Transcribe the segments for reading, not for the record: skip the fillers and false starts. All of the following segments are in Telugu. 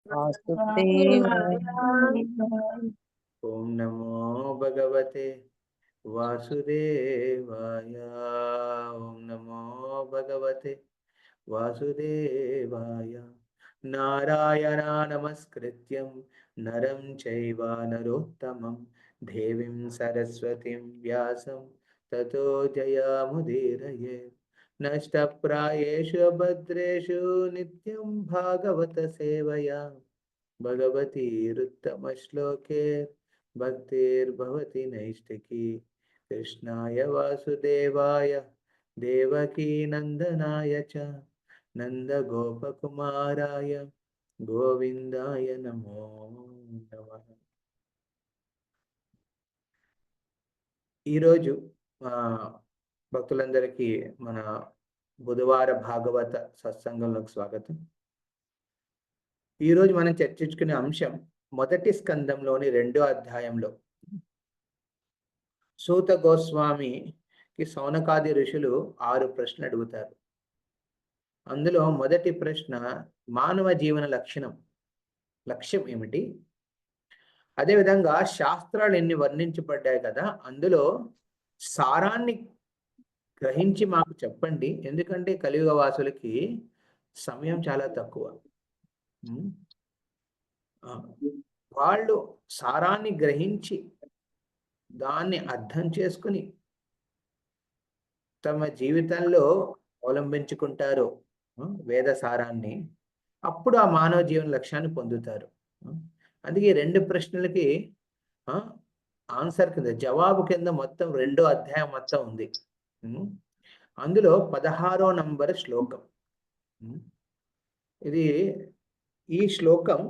वासुदेवाय। ओम नमो भगवते वासुदेवाय। ओम नमो भगवते वासुदेवाय। नारायणा नमस्कृत्यं नरं चैव नरोत्तमं देवीं सरस्वतीं व्यासं ततो जयमुदीरये। नष्टप्रायेषु भद्रेषु नित्यं भागवत सेवया भगवतीरुत्तमश्लोके भक्तिर्भवति नैष्टिकी। कृष्णाय वासुदेवाय देवकी नंदनाय च नंदगोपकुमाराय गोविंदाय नमो नमः। ఈరోజు భక్తులందరికీ మన బుధవార భాగవత సత్సంగంలోకి స్వాగతం. ఈరోజు మనం చర్చించుకునే అంశం మొదటి స్కందంలోని 2వ అధ్యాయంలో సూత గోస్వామికి సౌనకాది ఋషులు 6 ప్రశ్నలు అడుగుతారు. అందులో మొదటి ప్రశ్న మానవ జీవన లక్ష్యం ఏమిటి? అదేవిధంగా శాస్త్రాలు ఎన్ని వర్ణించబడ్డాయి కదా, అందులో సారాన్ని గ్రహించి మాకు చెప్పండి. ఎందుకంటే కలియుగ వాసులకి సమయం చాలా తక్కువ. వాళ్ళు సారాన్ని గ్రహించి దాన్ని అర్థం చేసుకుని తమ జీవితంలో అవలంబించుకుంటారు వేద సారాన్ని, అప్పుడు ఆ మానవ జీవన లక్ష్యాన్ని పొందుతారు. అందుకే 2 ప్రశ్నలకి ఆన్సర్ కింద జవాబు కింద మొత్తం 2వ అధ్యాయం మొత్తం ఉంది. అందులో 16వ నంబర్ శ్లోకం. ఈ శ్లోకం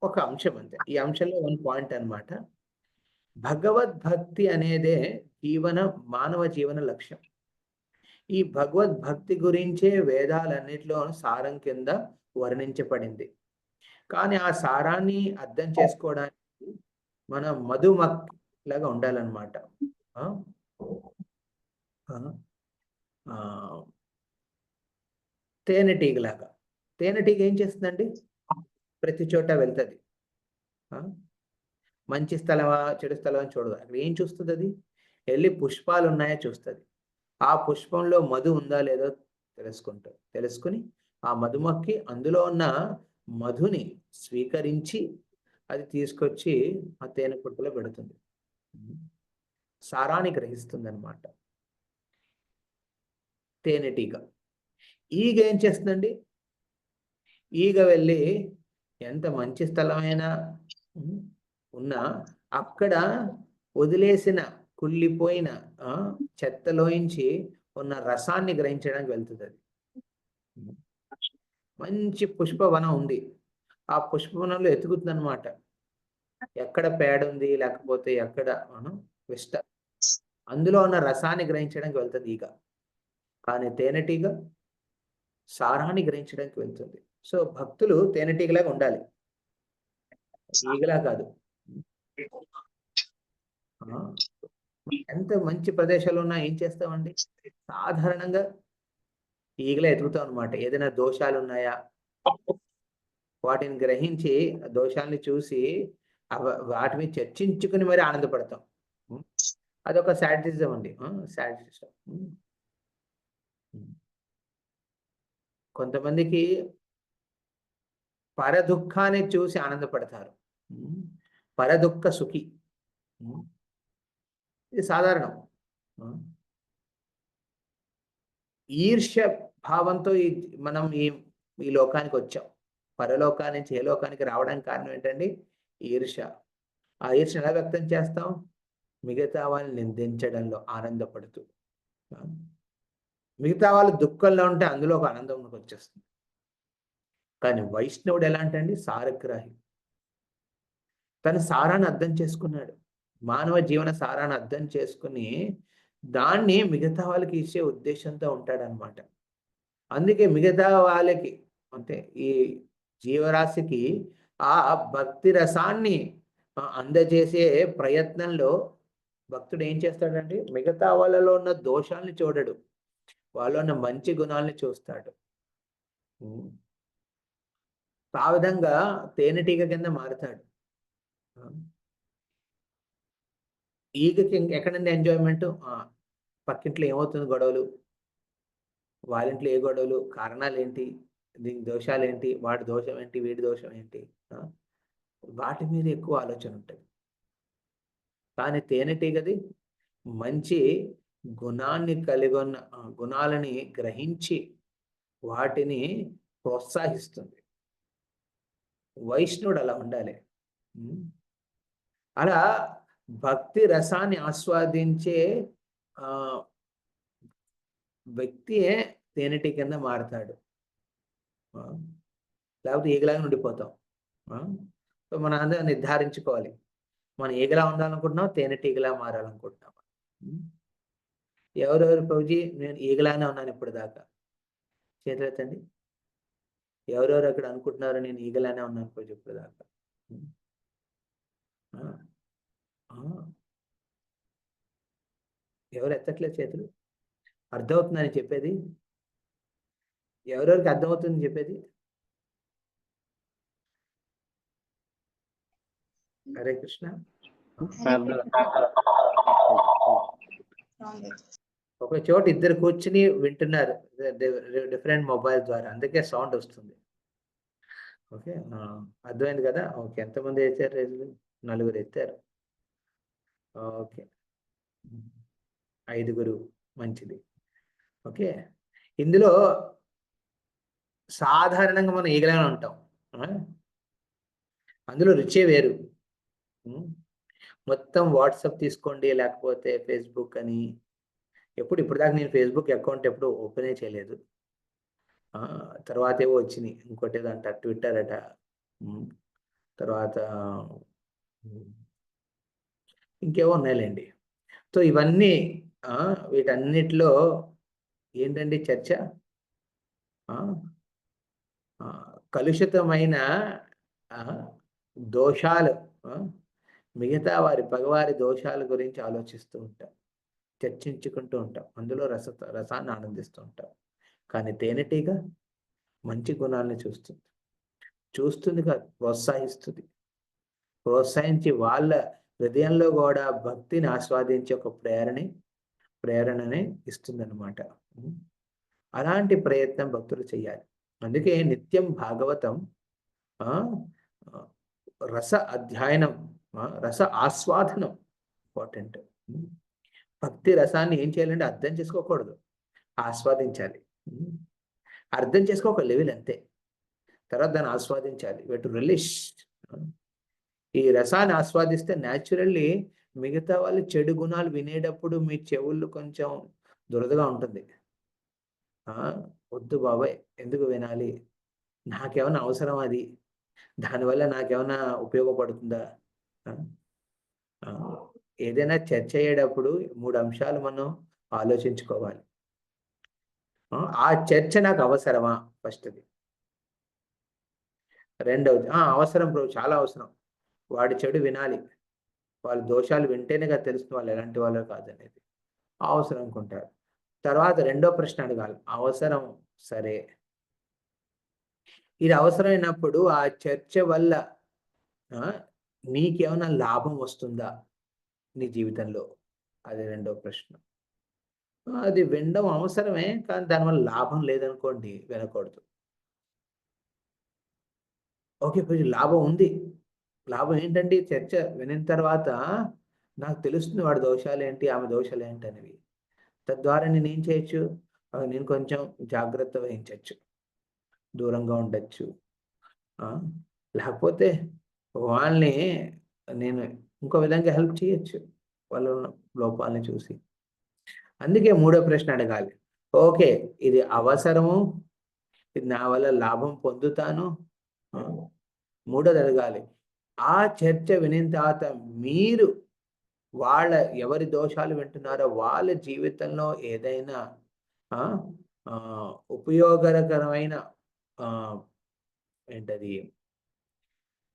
ఒక అంశం అంతే. ఈ అంశంలో 1 పాయింట్ అన్నమాట. భగవద్భక్తి అనేదే మానవ జీవన లక్ష్యం. ఈ భగవద్భక్తి గురించే వేదాలన్నిటిలో సారం కింద వర్ణించబడింది. కానీ ఆ సారాన్ని అర్థం చేసుకోవడానికి మనం మధుమక్లాగా ఉండాలన్నమాట. తేనెటీగలాగా. తేనెటీగ ఏం చేస్తుందండి? ప్రతి చోట వెళ్తుంది. మంచి స్థలమా చెడు స్థలమా చూడదు. అక్కడ ఏం చూస్తుంది? అది వెళ్ళి పుష్పాలు ఉన్నాయా చూస్తుంది. ఆ పుష్పంలో మధు ఉందా లేదో తెలుసుకుని ఆ మధుమక్కి అందులో ఉన్న మధుని స్వీకరించి అది తీసుకొచ్చి ఆ తేనె పుట్టలో పెడుతుంది. సారాన్ని గ్రహిస్తుంది అన్నమాట తేనెటీగ. ఈగ ఏం చేస్తుందండి? ఈగ వెళ్ళి ఎంత మంచి స్థలమైనా ఉన్నా అక్కడ వదిలేసిన కుళ్ళిపోయిన చెత్తలోంచి ఉన్న రసాన్ని గ్రహించడానికి వెళ్తుంది. అది మంచి పుష్పవనం ఉంది, ఆ పుష్పవనంలో ఎతుకుతుంది అనమాట. ఎక్కడ పేడ ఉంది, లేకపోతే ఎక్కడ విష్ట, అందులో ఉన్న రసాన్ని గ్రహించడానికి వెళ్తుంది ఈగ. కానీ తేనెటీగ సారాన్ని గ్రహించడానికి వెళ్తుంది. సో భక్తులు తేనెటీగలాగా ఉండాలి, ఈగలా కాదు. ఎంత మంచి ప్రదేశాలు ఉన్నా ఏం చేస్తామండి? సాధారణంగా ఈగలే ఎతుకుతాం అనమాట. ఏదైనా దోషాలు ఉన్నాయా వాటిని గ్రహించి దోషాలని చూసి వాటిని చర్చించుకుని మరి ఆనందపడతాం. అదొక సాడిజం అండి. సాడిజం. కొంతమందికి పరదుఃఖాన్ని చూసి ఆనందపడతారు. పరదుఃఖ సుఖి, ఇది సాధారణం. ఈర్ష్య భావంతో మనం ఈ లోకానికి వచ్చాం. పరలోకానికి నుంచి ఏ లోకానికి రావడానికి కారణం ఏంటండి? ఈర్ష్య. ఆ ఈర్ష్య ఎలా వ్యక్తం చేస్తాం? మిగతా వాళ్ళని నిందించడంలో ఆనందపడుతూ. మిగతా వాళ్ళు దుఃఖంలో ఉంటే అందులో ఒక ఆనందం వచ్చేస్తుంది. కానీ వైష్ణవుడు ఎలాంటండి? సారగ్రాహి. తన సారాన్ని అర్థం చేసుకున్నాడు. మానవ జీవన సారాన్ని అర్థం చేసుకుని దాన్ని మిగతా వాళ్ళకి ఇచ్చే ఉద్దేశంతో ఉంటాడనమాట. అందుకే మిగతా వాళ్ళకి అంటే ఈ జీవరాశికి ఆ భక్తి రసాన్ని అందజేసే ప్రయత్నంలో భక్తుడు ఏం చేస్తాడంటే మిగతా వాళ్ళలో ఉన్న దోషాలని చూడడు, వాళ్ళలో ఉన్న మంచి గుణాలని చూస్తాడు. ఆ విధంగా తేనెటీగ కింద మారుతాడు. ఈగకి ఎక్కడండి ఎంజాయ్మెంట్? పక్కింట్లో ఏమవుతుంది గొడవలు, వాళ్ళింట్లో ఏ గొడవలు, కారణాలు ఏంటి, దీని దోషాలు ఏంటి, వాడి దోషం ఏంటి, వీడి దోషం ఏంటి, వాటి మీద ఎక్కువ ఆలోచన ఉంటుంది. కానీ తేనెటీగది మంచి గుణాన్ని కలిగి ఉన్న గుణాలని గ్రహించి వాటిని ప్రోత్సహిస్తుంది. వైష్ణవుడు అలా ఉండాలి. అలా భక్తి రసాన్ని ఆస్వాదించే ఆ వ్యక్తియే తేనెటీ కింద మారతాడు. లేకపోతే ఈగలాగా ఉండిపోతాం. సో మనం అందరం నిర్ధారించుకోవాలి, మనం ఈగలా ఉండాలనుకుంటున్నాం, తేనెటీగలా మారాలనుకుంటున్నాం. ఎవరెవరు ప్రభుజీ నేను ఈగలానే ఉన్నాను ఇప్పుడు దాకా? చేతులెత్తండి. ఎవరెవరు అక్కడ అనుకుంటున్నారు నేను ఈగలానే ఉన్నాను ప్రభుజీ ఇప్పుడు దాకా? ఎవరు ఎత్తట్లేదు చేతులు? అర్థమవుతుందని చెప్పేది? ఎవరెవరికి అర్థమవుతుంది చెప్పేది? హరే కృష్ణ. ఒక చోట ఇద్దరు కూర్చుని వింటున్నారు డిఫరెంట్ మొబైల్ ద్వారా, అందుకే సౌండ్ వస్తుంది. ఓకే, అర్థమైంది కదా? ఓకే, ఎంతమంది ఎత్తారు? 4 ఎత్తారు. ఓకే, 5 మంచిది. ఓకే, ఇందులో సాధారణంగా మనం ఈగలానే ఉంటాం, అందులో రుచే వేరు. మొత్తం వాట్సాప్ తీసుకోండి, లేకపోతే ఫేస్బుక్ అని, ఇప్పుడు దాకా నేను ఫేస్బుక్ అకౌంట్ ఎప్పుడు ఓపెనే చేయలేదు. తర్వాత ఏవో వచ్చినాయి, ఇంకోటి ఏదంట ట్విట్టర్ అట, తర్వాత ఇంకేవో ఉన్నాయిలేండి. సో ఇవన్నీ వీటన్నిటిలో ఏంటండి చర్చ? కలుషితమైన దోషాలు, మిగతా పగవారి దోషాల గురించి ఆలోచిస్తూ ఉంటాం, చర్చించుకుంటూ ఉంటాం, అందులో రసాన్ని ఆనందిస్తూ ఉంటాం. కానీ తేనెటీగ మంచి గుణాలను చూస్తుంది కాదు, ప్రోత్సహించి వాళ్ళ హృదయంలో కూడా భక్తిని ఆస్వాదించే ఒక ప్రేరణని ఇస్తుందన్నమాట. అలాంటి ప్రయత్నం భక్తులు చేయాలి. అందుకే నిత్యం భాగవతం రస అధ్యయనం, రస ఆస్వాదనం ఇంపార్టెంట్. భక్తి రసాన్ని ఏం చేయాలంటే అర్థం చేసుకోకూడదు, ఆస్వాదించాలి. అర్థం చేసుకో ఒక లెవెల్ అంతే, తర్వాత దాన్ని ఆస్వాదించాలి. To relish. ఈ రసాన్ని ఆస్వాదిస్తే న్యాచురల్లీ మిగతా వాళ్ళు చెడు గుణాలు వినేటప్పుడు మీ చెవులు కొంచెం దురదగా ఉంటుంది. వద్దు బాబాయ్, ఎందుకు వినాలి, నాకేమన్నా అవసరం అది, దానివల్ల నాకేమన్నా ఉపయోగపడుతుందా? ఏదైనా చర్చ అయ్యేటప్పుడు 3 అంశాలు మనం ఆలోచించుకోవాలి. ఆ చర్చ నాకు అవసరమా? ఫస్ట్ది. రెండవది అవసరం ప్రభు, చాలా అవసరం, వాడి చెడు వినాలి, వాళ్ళ దోషాలు వింటేనే కదా తెలుస్తుంది వాళ్ళు ఎలాంటి వాళ్ళు కాదనేది. అవసరం అనుకుంటారు. తర్వాత రెండో ప్రశ్న అడగాలి, అవసరం సరే, ఇది అవసరమైనప్పుడు ఆ చర్చ వల్ల నీకేమైనా లాభం వస్తుందా నీ జీవితంలో? అది రెండో ప్రశ్న. అది వినడం అవసరమే, కానీ దానివల్ల లాభం లేదనుకోండి వినకూడదు. ఓకే, లాభం ఉంది. లాభం ఏంటండి? చర్చ వినిన తర్వాత నాకు తెలుస్తుంది వాడి దోషాలు ఏంటి, ఆమె దోషాలు ఏంటి అనేవి. తద్వారా నేనేం చేయొచ్చు? నేను కొంచెం జాగ్రత్త వహించవచ్చు, దూరంగా ఉండొచ్చు. లేకపోతే వాళ్ళని నేను ఇంకో విధంగా హెల్ప్ చేయొచ్చు, వాళ్ళ లోపాలని చూసి. అందుకే మూడో ప్రశ్న అడగాలి. ఓకే, ఇది అవసరము, ఇది నా వల్ల లాభం పొందుతాను. మూడోది అడగాలి, ఆ చర్చ వినిన తర్వాత మీరు ఎవరి దోషాలు వింటున్నారో వాళ్ళ జీవితంలో ఏదైనా ఉపయోగకరమైన ఏంటది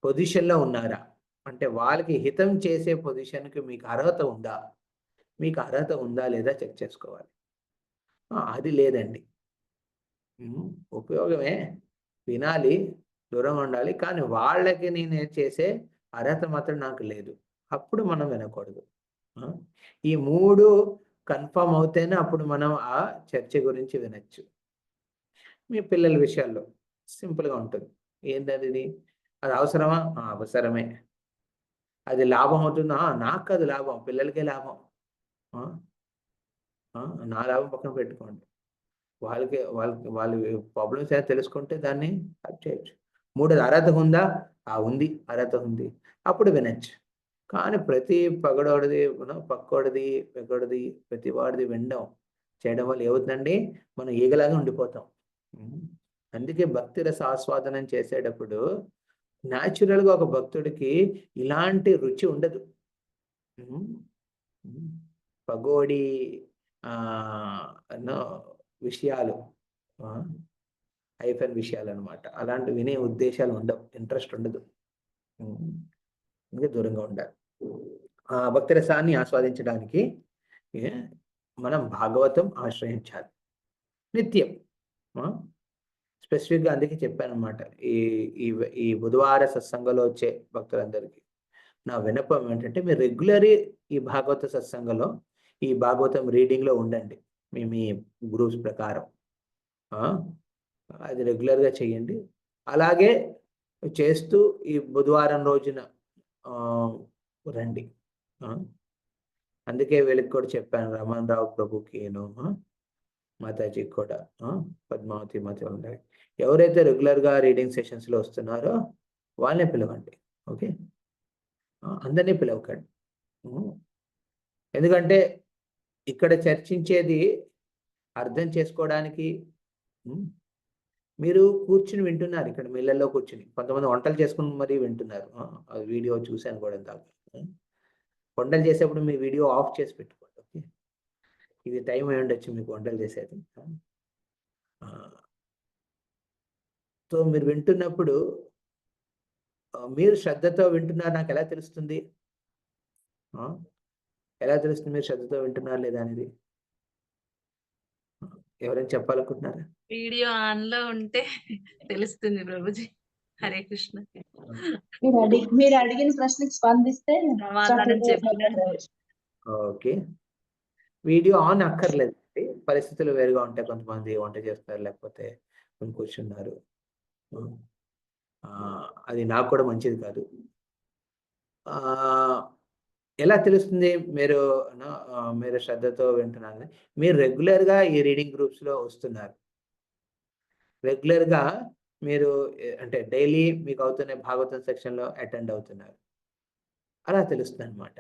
పొజిషన్లో ఉన్నారా? అంటే వాళ్ళకి హితం చేసే పొజిషన్కి మీకు అర్హత ఉందా? మీకు అర్హత ఉందా లేదా చెక్ చేసుకోవాలి. అది లేదండి, ఉపయోగమే, వినాలి, దూరంగా ఉండాలి. కానీ వాళ్ళకి నేను చేసే అర్హత మాత్రం నాకు లేదు. అప్పుడు మనం వినకూడదు. ఈ 3 కన్ఫర్మ్ అవుతేనే అప్పుడు మనం ఆ చర్చ గురించి వినొచ్చు. మీ పిల్లల విషయాల్లో సింపుల్‌గా ఉంటుంది. ఏంటదిది? అది అవసరమా? అవసరమే. అది లాభం అవుతుందా? నాకు కాదు లాభం, పిల్లలకే లాభం. ఆ! ఆ! నా లాభం పక్కన పెట్టుకోండి. వాళ్ళకి వాళ్ళు ప్రాబ్లమ్స్ ఏమైనా తెలుసుకుంటే దాన్ని కట్ చేయొచ్చు. మూడోది అర్హత ఉందా? ఉంది. అర్హత ఉంది. అప్పుడు వినొచ్చు. కానీ ప్రతి పగడోడిది పక్కోడిది, పెగ్గోడిది, ప్రతి వాడిది వినడం, చేయడం వల్ల ఏమవుతుందండి? మనం ఈగలాగా ఉండిపోతాం. హ్మ్. అందుకే భక్తి రస ఆస్వాదనం చేసేటప్పుడు నేచురల్‌గా ఒక భక్తుడికి ఇలాంటి రుచి ఉండదు. హ్మ్. హ్మ్. పగోడి ఎన్నో విషయాలు, ఆ! హైఫన్ విషయాలనమాట. అలాంటివి వినే ఉద్దేశాలు ఉండవు. ఇంట్రెస్ట్ ఉండదు. హ్మ్. అందుకే దూరంగా ఉండాలి. భక్తి రసాన్ని ఆస్వాదించడానికి ఏ మనం భాగవతం ఆశ్రయించాలి. నిత్యం. ఆ! స్పెసిఫిక్‌గా అందుకే చెప్పాననమాట. ఈ ఈ బుధవార సత్సంగంలో వచ్చే భక్తులందరికీ నా విన్నపం ఏంటంటే, మీరు రెగ్యులర్‌గా ఈ భాగవత సత్సంగంలో, ఈ భాగవతం రీడింగ్‌లో ఉండండి. మీ మీ గ్రూప్స్ ప్రకారం. ఆ! అది రెగ్యులర్‌గా చేయండి. అలాగే చేస్తూ ఈ బుధవారం రోజున ఆహ్, రండి. ఆ! అందుకే వీళ్ళకి కూడా చెప్పాను. రమణ్ రావు ప్రభుకిను, మాతాజీకి కూడా, పద్మావతి మాత వాళ్ళందరికి. ఎవరైతే రెగ్యులర్‌గా రీడింగ్ సెషన్స్‌లో వస్తున్నారో వాళ్ళనే పిలవండి. ఓకే. అందరిని పిలవకండి. హ్మ్. ఎందుకంటే ఇక్కడ చర్చించేది అర్థం చేసుకోవడానికి, హ్మ్. మీరు కూర్చొని వింటున్నారు ఇక్కడ మీ ఇళ్ళల్లో కూర్చొని. కొంతమంది వంటలు చేసుకొని మరీ వింటున్నారు. అది వీడియో చూసాను కూడా ఇందాక. హ్మ్. వంటలు చేసేప్పుడు మీ వీడియో ఆఫ్ చేసి పెట్టుకోండి. ఓకే. ఇది టైం అయ్యుండొచ్చు మీకు వంటలు చేసేది. ఆ! సో, మీరు వింటున్నప్పుడు మీరు శ్రద్ధతో వింటున్నారు నాకెలా తెలుస్తుంది? ఆ! ఎలా తెలుస్తుంది మీరు శ్రద్ధతో వింటున్నారా లేదా అనేది? ఎవరైనా చెప్పాలనుకుంటున్నారా? వీడియో ఆన్‌లో ఉంటే తెలుస్తుంది ప్రభుజీ. హరే కృష్ణ. మీరు అడిగిన ప్రశ్నకి స్పందిస్తే సమాధానం చెప్పినట్టు. ఓకే. వీడియో ఆన్ అక్కర్లేదండి. పరిస్థితులు వేరుగా ఉంటాయి. కొంతమంది వంట చేస్తారు, లేకపోతే కూర్చున్నారు. హ్మ్. అది నాకు కూడా మంచిది కాదు. ఆహ్, ఎలా తెలుస్తుంది మీరు శ్రద్ధతో వింటున్నారని? మీరు రెగ్యులర్‌గా ఈ రీడింగ్ గ్రూప్స్‌లో వస్తున్నారు. రెగ్యులర్‌గా మీరు అంటే డైలీ మీకు అవుతున్న భాగవతం సెక్షన్‌లో అటెండ్ అవుతున్నారు. అలా తెలుస్తుందనమాట.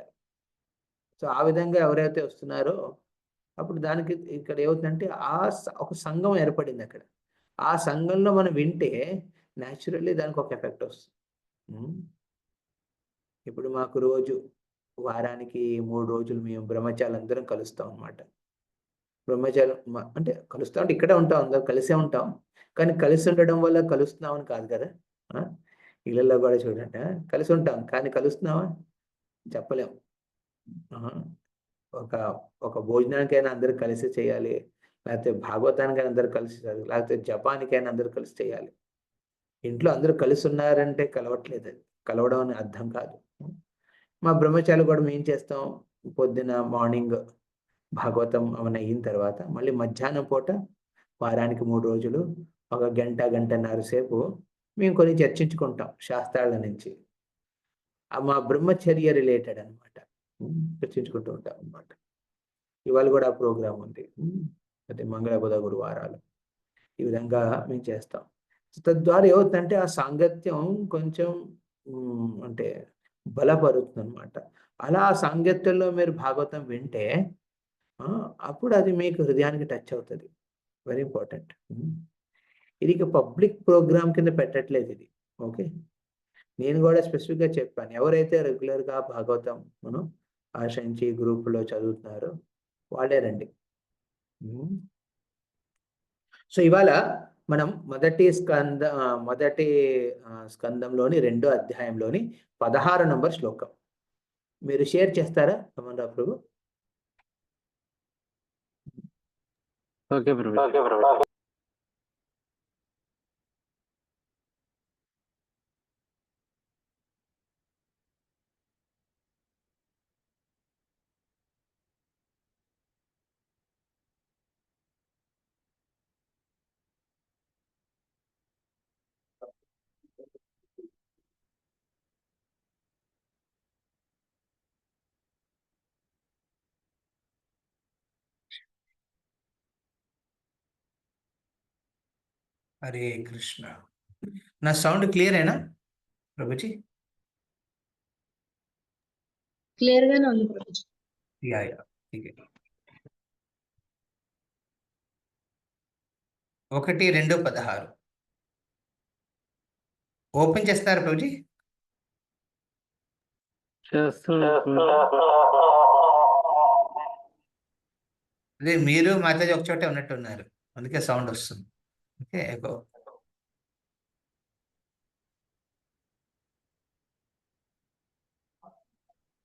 సో, ఆ విధంగా ఎవరైతే వస్తున్నారో అప్పుడు దానికి ఇక్కడ ఏమవుతుందంటే ఒక సంఘం ఏర్పడిందక్కడ. ఆ సంఘంలో మనం వింటే నేచురల్లీ దానికొక ఎఫెక్ట్ వస్తుంది. హ్మ్. ఇప్పుడు మాకు వారానికి 3 రోజులు మేము బ్రహ్మచారులందరం కలుస్తాం అన్నమాట. బ్రహ్మచారులు అంటే కలుస్తాం అంటే ఇక్కడే ఉంటాం. అందరం కలిసే ఉంటాం. కానీ కలిసి ఉండడం వల్ల కలుస్తున్నామని కాదు కదా! ఆ! ఇళ్ళల్లో గూడా చూడండి. కలిసి ఉంటాం. కానీ కలుస్తున్నామా? చెప్పలేం. ఆహా! ఒక ఒక భోజనానికైనా అందరూ కలిసి చేయాలి. లేకపోతే భాగవతానికైనా అందరూ కలిసి చేయాలి. లేకపోతే జపానికైనా అందరూ కలిసి చేయాలి. ఇంట్లో అందరూ కలిసున్నారంటే కలవట్లేదది. కలవడం అని అర్థం కాదు. మా బ్రహ్మచారులు కూడా మేం చేస్తాం, పొద్దున మార్నింగ్ భాగవతం అవన్నీ అయిన తర్వాత మళ్ళీ మధ్యాహ్నం పూట వారానికి 3 రోజులు ఒక గంట, గంటన్నర సేపు మేము కొన్ని చర్చించుకుంటాం శాస్త్రాల నుంచి. మా బ్రహ్మచర్య రిలేటెడ్ అన్నమాట. చర్చించుకుంటూ ఉంటాం అన్నమాట. ఇవాళ గూడా ప్రోగ్రామ్ ఉంది. అయితే మంగళ, బుధ, గురువారాలు. ఈ విధంగా మేము చేస్తాం. తద్వారా ఏమవుతుందంటే ఆ సాంగత్యం కొంచెం అంటే బలపరుతుందనమాట. అలా ఆ సాంగత్యంలో మీరు భాగవతం వింటే అప్పుడు అది మీకు హృదయానికి టచ్ అవుతది. Very important. ఇది ఇక పబ్లిక్ ప్రోగ్రామ్ కింద పెట్టట్లేదిది. ఓకే. నేను గూడా స్పెసిఫిక్‌గా చెప్పాను. ఎవరైతే రెగ్యులర్‌గా భాగవతం ఆశించి గ్రూప్‌లో చదువుతున్నారో వాళ్ళే రండి. హ్మ్. సో, ఇవాళ మనం మొదటి స్కందంలోని రెండో అధ్యాయంలోని 16 నంబర్ శ్లోకం. మీరు షేర్ చేస్తారా రమణరావు ప్రభు? ఓకే ప్రభుజీ. హరే కృష్ణ. నా సౌండ్ క్లియరేనా ప్రభుజీ? క్లియర్ గానే ఉంది ప్రభుజీ. యా యా, ఠీక్ హై. 1:2:16 ఓపెన్ చేస్తారా ప్రభుజీ? అదే మీరు మాతాజీ ఒక చోటే ఉన్నట్టున్నారు, అందుకే సౌండ్ వస్తుంది. Okay, echo.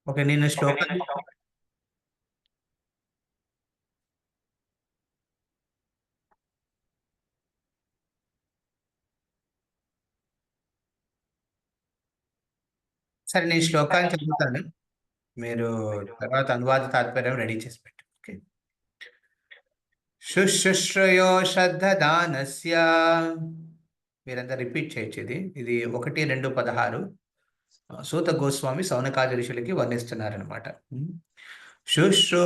ఓకే, నేను శ్లోకం సరే, నేను శ్లోకాన్ని చదువుతాను, మీరు తర్వాత అనువాద తాత్పర్యం రెడీ చేసి పెట్టు. ఓకే. శుశ్రూషయో శ్రద్ధదానస్య, మీరంతా రిపీట్ చేయొచ్చు. ఇది 1:2:16 సూత గోస్వామి సౌనకాది ఋషులకి వర్ణిస్తున్నారనమాట. శుశ్రూషో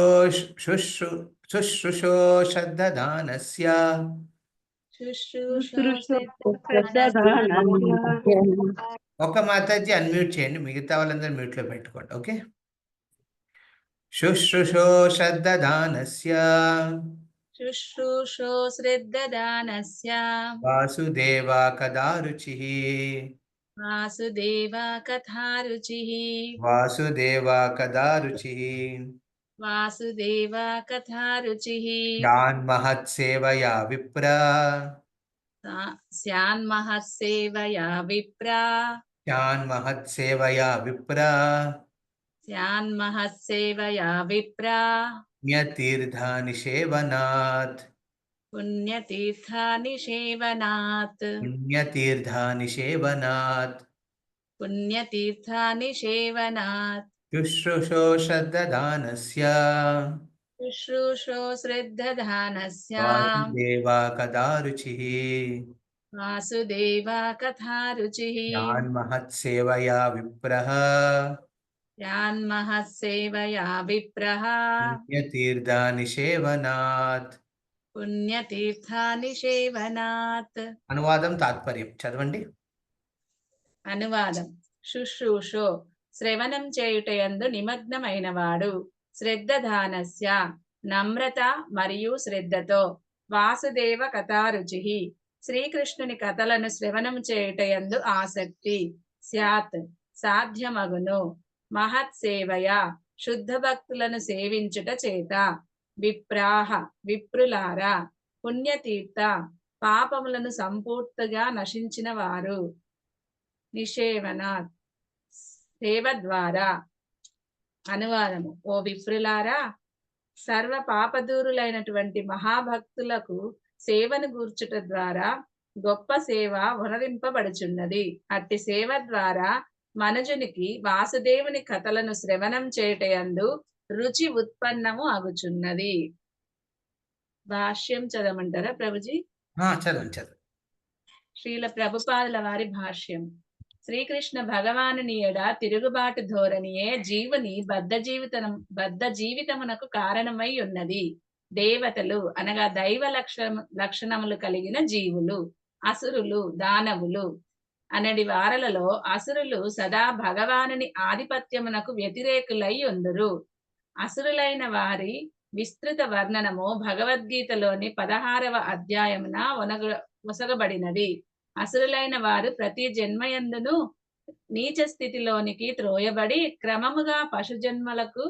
శ్రద్ధదానస్య. ఒక మాతాజీ అన్మ్యూట్ చేయండి, మిగతా వాళ్ళందరూ మ్యూట్ లో పెట్టుకోండి. ఓకే. శుశ్రూషో శ్రద్ధదానస్య శుశ్రూషో శ్రద్ధదానస్య వాసుదేవా కదా రుచిః. వాసుదేవా కథారుచిః. వాసుదేవా కదా రుచిః. వాసుదేవా కథారుచిః. యాన్మహత్సేవయా విప్ర. స్యాన్మహత్సేవయా విప్రా. యాన్మహత్సేవయా విప్ర. స్యాన్మహత్సేవయా విప్రా. పుణ్యతీర్థాని సేవనాత్. పుణ్యతీర్థాని సేవనాత్. పుణ్యతీర్థాని సేవనాత్. పుణ్యతీర్థాని సేవనాత్. శుశ్రూషో శ్రద్ధదానస్య శుశ్రూషో శ్రద్ధదానస్య వాసుదేవా కదా రుచిః. వాసుదేవా కథారుచిః. యాన్మహత్సేవయా విప్రః. యాన్మహత్సేవయా విప్రః. పుణ్యతీర్థాని సేవనాత్. పుణ్యతీర్థాని సేవనాత్. అనువాదం తాత్పర్యం చదవండి. అనువాదం. శుశ్రూషో శ్రవణం చేయుటయందు నిమగ్నమైనవాడు, శ్రద్ధదానస్య నమ్రత మరియు శ్రద్ధతో, వాసుదేవ కథారుచిః శ్రీకృష్ణుని కథలను శ్రవణం చేయుటయందు ఆసక్తి, స్యాత్ సాధ్యమగును, మహత్ సేవయ శుద్ధ భక్తులను సేవించుట చేత, విప్రాహ విప్రులారా, పుణ్యతీర్థ పాపములను సంపూర్తిగా నశించిన వారు, నిషేవనాత్ సేవ ద్వారా. అనువాదము. ఓ విప్రులారా, సర్వ పాపదూరులైనటువంటి మహాభక్తులకు సేవను గూర్చుట ద్వారా గొప్ప సేవ వనరింపబడుచున్నది. అట్టి సేవ ద్వారా మనుజునికి వాసుదేవుని కథలను శ్రవణం చేయుటయందు రుచి ఉత్పన్నము అగుచున్నది. భాష్యం చదవమంటారా ప్రభుజీ? చదవండి. శ్రీల ప్రభుపాదుల వారి భాష్యం. శ్రీకృష్ణ భగవానుని ఎడ తిరుగుబాటు ధోరణియే జీవుని బద్ధ జీవితమునకు కారణమై ఉన్నది. దేవతలు అనగా దైవ లక్షణములు కలిగిన జీవులు, అసురులు, దానవులు అనడి వారలలో అసురులు సదా భగవానుని ఆధిపత్యమునకు వ్యతిరేకులై ఉందురు. అసురులైన వారి విస్తృత వర్ణనము భగవద్గీతలోని 16వ అధ్యాయమున ఒసగబడినది. అసురులైన వారు ప్రతి జన్మయందును నీచ స్థితిలోనికి త్రోయబడి క్రమముగా పశు జన్మలకు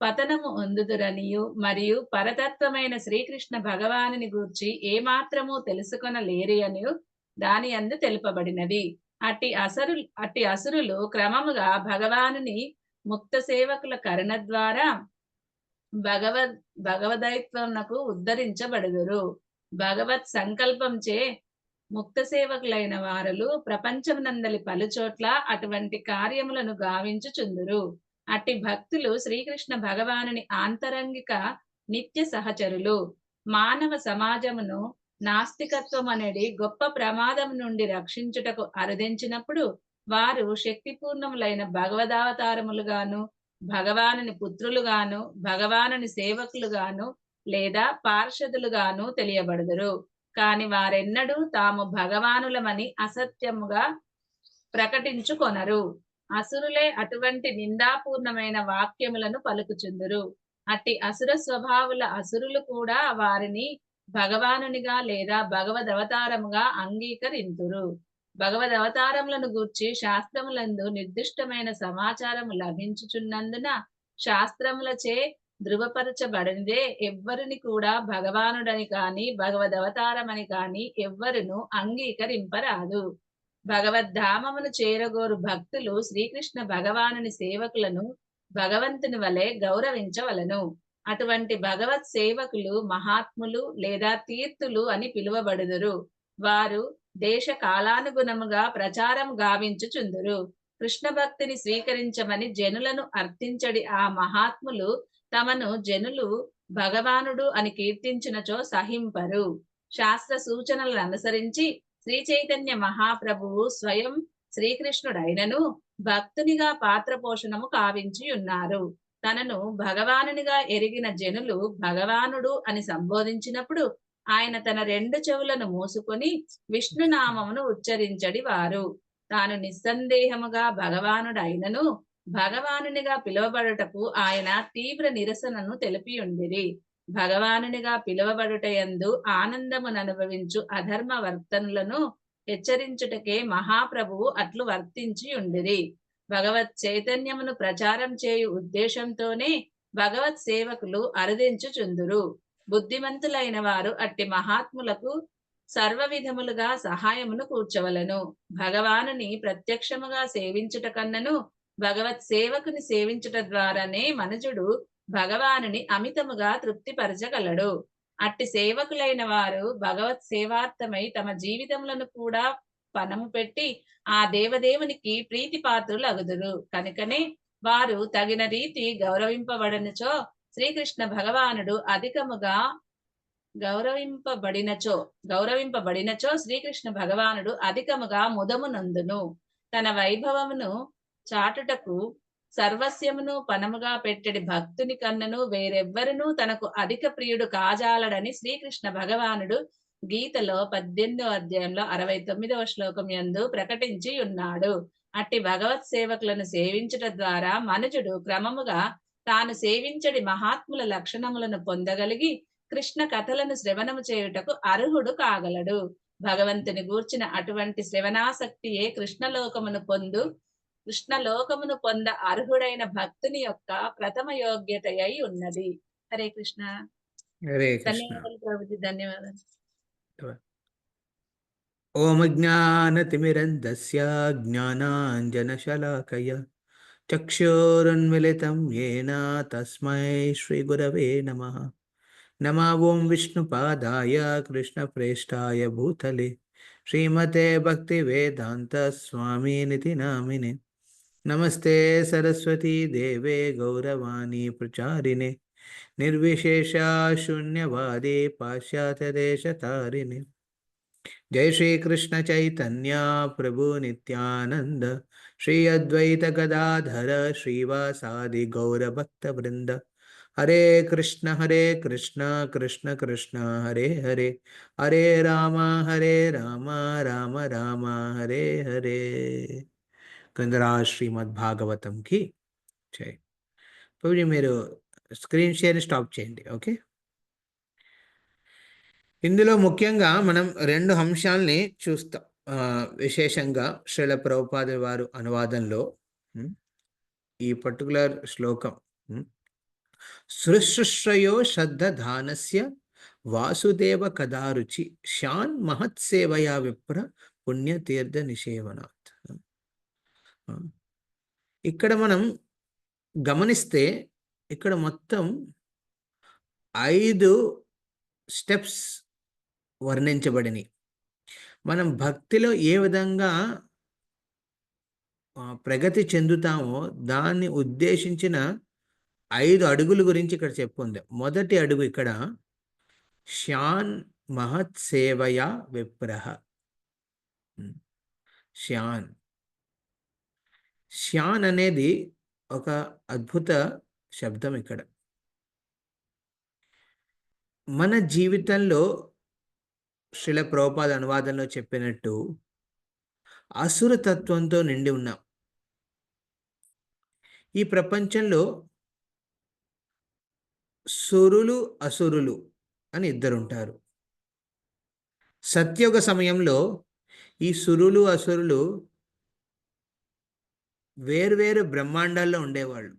పతనము అందుదురనియు, మరియు పరతత్వమైన శ్రీకృష్ణ భగవానుని గూర్చి ఏమాత్రము తెలుసుకొనలేరు అనియు దాని యందు తెలుపబడినది. అట్టి అసురులు క్రమముగా భగవానుని ముక్త సేవకుల కరుణ ద్వారా భగవదైత్వమునకు ఉద్ధరించబడుదురు. భగవత్ సంకల్పంచే ముక్త సేవకులైన వారలు ప్రపంచమునందలి పలుచోట్ల అటువంటి కార్యములను గావించుచుందురు. అట్టి భక్తులు శ్రీకృష్ణ భగవానుని ఆంతరంగిక నిత్య సహచరులు. మానవ సమాజమును నాస్తికత్వం అనేది గొప్ప ప్రమాదం నుండి రక్షించుటకు అరుదించినప్పుడు వారు శక్తిపూర్ణములైన భగవదావతారములుగాను, భగవానుని పుత్రులుగాను, భగవానుని సేవకులుగాను లేదా పార్షదులుగాను తెలియబడుదురు. కాని వారెన్నడూ తాము భగవానులమని అసత్యముగా ప్రకటించుకొనరు. అసురులే అటువంటి నిందాపూర్ణమైన వాక్యములను పలుకుచుందురు. అట్టి అసుర స్వభావుల అసురులు కూడా వారిని భగవానునిగా లేదా భగవదవతారముగా అంగీకరింతురు. భగవదవతారములను గూర్చి శాస్త్రములందు నిర్దిష్టమైన సమాచారము లభించుచున్నందున శాస్త్రములచే ధృవపరచబడినదే ఎవ్వరిని కూడా భగవానుడని కాని భగవదవతారమని కాని ఎవ్వరును అంగీకరింపరాదు. భగవద్ధామమును చేరగోరు భక్తులు శ్రీకృష్ణ భగవానుని సేవకులను భగవంతుని వలె గౌరవించవలను. అటువంటి భగవత్ సేవకులు మహాత్ములు లేదా తీర్థులు అని పిలువబడుదురు. వారు దేశ కాలానుగుణముగా ప్రచారం గావించుచుందురు. కృష్ణ భక్తిని స్వీకరించమని జనులను అర్థించడి ఆ మహాత్ములు తమను జనులు భగవానుడు అని కీర్తించినచో సహింపరు. శాస్త్ర సూచనలను అనుసరించి శ్రీ చైతన్య మహాప్రభువు స్వయం శ్రీకృష్ణుడైనను భక్తునిగా పాత్ర పోషణము కావించి ఉన్నారు. తనను భగవానునిగా ఎరిగిన జనులు భగవానుడు అని సంబోధించినప్పుడు ఆయన తన 2 చెవులను మూసుకొని విష్ణునామమును ఉచ్చరించడి వారు. తాను నిస్సందేహముగా భగవానుడైనను భగవానునిగా పిలువబడుటకు ఆయన తీవ్ర నిరసనను తెలిపియుండిరి. భగవానునిగా పిలువబడుటయందు ఆనందముననుభవించు అధర్మ వర్తనులను హెచ్చరించుటకే మహాప్రభువు అట్లు వర్తించి ఉండిరి. భగవత్ చైతన్యమును ప్రచారం చేయు ఉద్దేశంతోనే భగవత్ సేవకులు అరుదించుచుందురు. బుద్ధిమంతులైన వారు అట్టి మహాత్ములకు సర్వ విధములుగా సహాయమును కూర్చవలను. భగవానుని ప్రత్యక్షముగా సేవించుట కన్నను భగవత్ సేవకుని సేవించుట ద్వారానే మనుజుడు భగవానుని అమితముగా తృప్తిపరచగలడు. అట్టి సేవకులైన వారు భగవత్ సేవార్థమై తమ జీవితములను కూడా పణము పెట్టి ఆ దేవదేవునికి ప్రీతిపాత్రులు అగుదురు. కనుకనే వారు తగిన రీతి గౌరవింపబడినచో శ్రీకృష్ణ భగవానుడు అధికముగా గౌరవింపబడినచో శ్రీకృష్ణ భగవానుడు అధికముగా ముదమునందును. తన వైభవమును చాటుటకు సర్వస్యమును పణముగా పెట్టెడి భక్తుని కన్నను వేరెవ్వరునూ తనకు అధిక ప్రియుడు కాజాలడని శ్రీకృష్ణ భగవానుడు గీతలో 18వ అధ్యాయంలో 69వ శ్లోకం యందు ప్రకటించి ఉన్నాడు. అట్టి భగవత్ సేవకులను సేవించుట ద్వారా మనుజుడు క్రమముగా తాను సేవించడి మహాత్ముల లక్షణములను పొందగలిగి కృష్ణ కథలను శ్రవణము చేయుటకు అర్హుడు కాగలడు. భగవంతుని గూర్చిన అటువంటి శ్రవణాసక్తియే కృష్ణలోకమును పొంద అర్హుడైన భక్తుని యొక్క ప్రథమ యోగ్యత అయి ఉన్నది. హరే కృష్ణ. హరే కృష్ణ. ధన్యవాదాలు ప్రభుజీ, ధన్యవాదాలు. ఓం జ్ఞానతిమిరంధస్య జ్ఞానాంజనశలాకయ చక్షురున్మిలితం యేన తస్మై శ్రీగురవే నమః. నమో ఓం విష్ణుపాదాయ కృష్ణప్రేష్ఠాయ భూతలే శ్రీమతే భక్తివేదాంత స్వామినితి నామినే. నమస్తే సరస్వతీ దేవే గౌరవాణి ప్రచారిణే నిర్విశేష శూన్యవాదే పాశ్చాత్యదేశతారిణే. జై శ్రీకృష్ణ చైతన్య ప్రభు నిత్యానంద శ్రీ అద్వైత గదాధర శ్రీవాసాది గౌరభక్త వృంద. హరే కృష్ణ కృష్ణ కృష్ణ హరే హరే, హరే రామ రామ రామ హరే హరే. కందరా శ్రీమద్భాగవతంకి జై. ప్రభుజీ మీరు స్క్రీన్ షేర్ స్టాప్ చేయండి. ఓకే, ఇందులో ముఖ్యంగా మనం 2 అంశాలని చూస్తాం. విశేషంగా శ్రీల ప్రభుపాద వారు అనువాదంలో ఈ పర్టికులర్ శ్లోకం సృశ్రుశ్రయో శ్రద్ధధానస్య వాసుదేవ కదారుచి శాన్ మహత్సేవయా విప్ర పుణ్యతీర్థ నిషేవనాత్. ఇక్కడ మనం గమనిస్తే ఇక్కడ మొత్తం 5 స్టెప్స్ వర్ణించబడినవి. మనం భక్తిలో ఏ విధంగా ప్రగతి చెందుతామో దాన్ని ఉద్దేశించిన 5 అడుగుల గురించి ఇక్కడ చెప్పుంది. మొదటి అడుగు ఇక్కడ శాన్ మహత్ సేవయా విప్రహ. శాన్ అనేది ఒక అద్భుత శబ్దం. ఇక్కడ మన జీవితంలో శ్రీల ప్రభుపాద అనువాదంలో చెప్పినట్టు అసురతత్వంతో నిండి ఉన్నాం. ఈ ప్రపంచంలో సురులు అసురులు అని ఇద్దరుంటారు. సత్యుగ సమయంలో ఈ సురులు అసురులు వేర్వేరు బ్రహ్మాండాల్లో ఉండేవాళ్ళు.